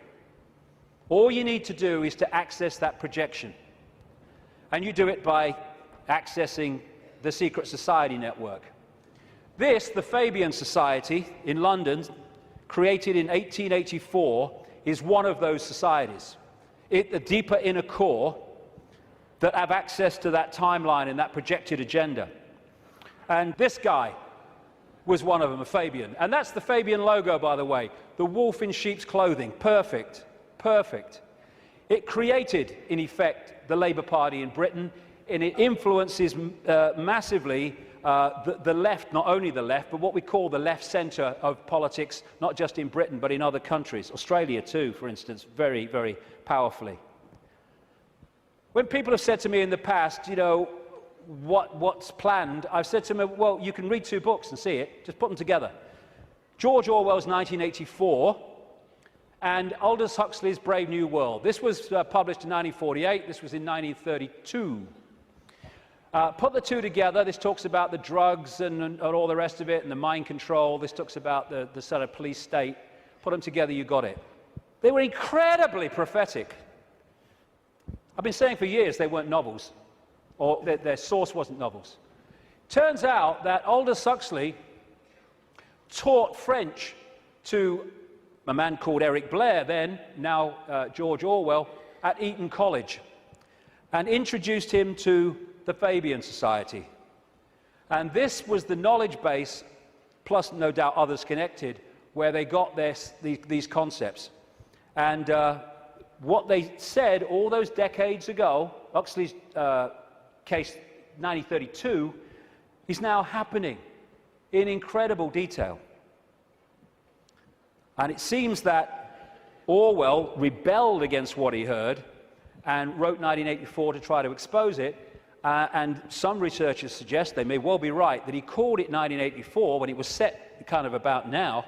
All you need to do is to access that projection. And you do it by accessing the secret society network. This, the Fabian Society in London, created in 1884, is one of those societies. The deeper inner core that have access to that timeline and that projected agenda. And this guy was one of them, a Fabian. And that's the Fabian logo, by the way. The wolf in sheep's clothing. Perfect. Perfect. It created, in effect, the Labour Party in Britain, and it influences massively the left, not only the left, but what we call the left centre of politics, not just in Britain, but in other countries. Australia too, for instance, very, very powerfully. When people have said to me in the past, you know, what's planned, I've said to them, well, you can read two books and see it, just put them together. George Orwell's 1984 and Aldous Huxley's Brave New World. This was published in 1948, this was in 1932. Put the two together. This talks about the drugs and all the rest of it and the mind control. This talks about the sort of police state. Put them together, you got it. They were incredibly prophetic. I've been saying for years they weren't novels, or their source wasn't novels. Turns out that Aldous Huxley taught French to a man called Eric Blair then, now George Orwell, at Eton College, and introduced him to the Fabian Society. And this was the knowledge base, plus no doubt others connected, where they got these concepts. And what they said all those decades ago, Huxley's case 1932, is now happening in incredible detail. And it seems that Orwell rebelled against what he heard and wrote 1984 to try to expose it. And some researchers suggest, they may well be right, that he called it 1984 when it was set kind of about now,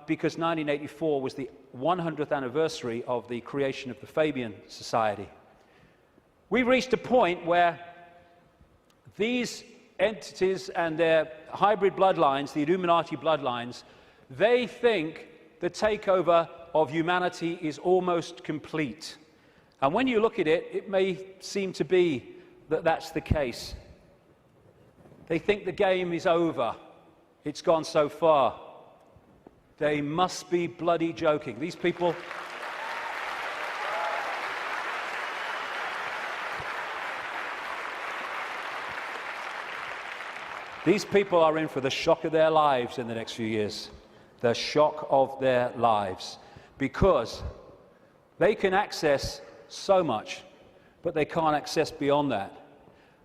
because 1984 was the 100th anniversary of the creation of the Fabian Society. We reached a point where these entities and their hybrid bloodlines, the Illuminati bloodlines, they think the takeover of humanity is almost complete. And when you look at it, it may seem to be that that's the case. They think the game is over. It's gone so far. They must be bloody joking. These people... These people are in for the shock of their lives in the next few years. The shock of their lives. Because they can access so much, but they can't access beyond that.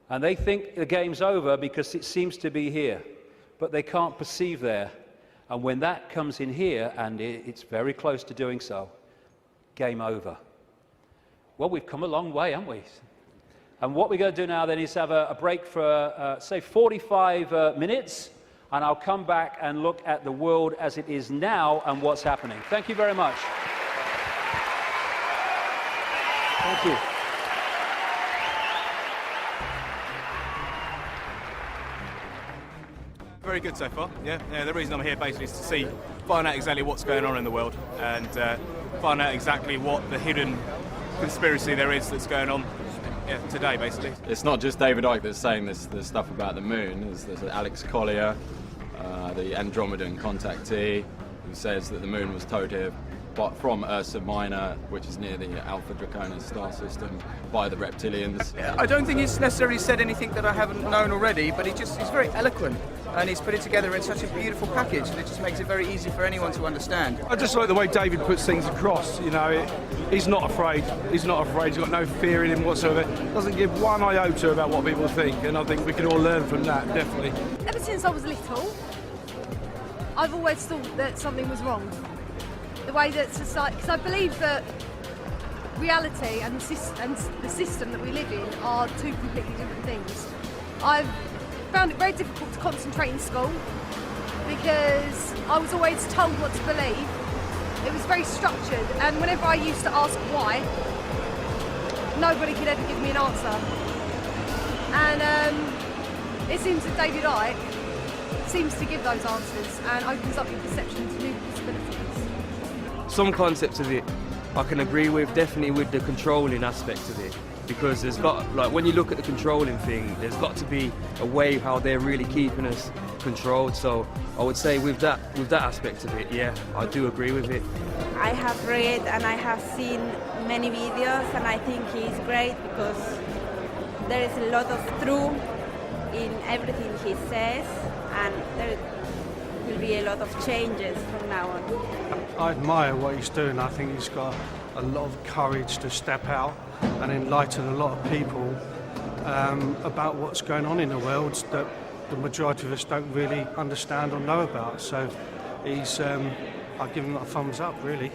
And they think the game's over because it seems to be here, but they can't perceive there. And when that comes in here, and it's very close to doing so, game over. Well, we've come a long way, haven't we? And what we're going to do now then is have a break for, say, 45 minutes, and I'll come back and look at the world as it is now and what's happening. Thank you very much. Thank you. Very good so far, yeah. The reason I'm here basically is to find out exactly what's going on in the world and find out exactly what the hidden conspiracy there is that's going on today, basically. It's not just David Icke that's saying this stuff about the moon. There's Alex Collier, the Andromedan contactee, who says that the moon was towed here from Ursa Minor, which is near the Alpha Draconis star system, by the reptilians. I don't think he's necessarily said anything that I haven't known already, but he's very eloquent, and he's put it together in such a beautiful package that it just makes it very easy for anyone to understand. I just like the way David puts things across. You know, he's not afraid. He's not afraid. He's got no fear in him whatsoever. Doesn't give one iota about what people think, and I think we can all learn from that, definitely. Ever since I was little, I've always thought that something was wrong. The way that society, because I believe that reality and the system that we live in are two completely different things. I've found it very difficult to concentrate in school because I was always told what to believe. It was very structured, and whenever I used to ask why, nobody could ever give me an answer. And it seems that David Icke seems to give those answers and opens up your perception to new possibilities. Some concepts of it I can agree with, definitely with the controlling aspect of it, because there's got, like, when you look at the controlling thing, there's got to be a way how they're really keeping us controlled. So I would say with that aspect of it, yeah, I do agree with it. I have read and I have seen many videos, and I think he's great because there is a lot of truth in everything he says, and there will be a lot of changes from now on. I admire what he's doing. I think he's got a lot of courage to step out and enlighten a lot of people about what's going on in the world that the majority of us don't really understand or know about. So I give him a thumbs up, really.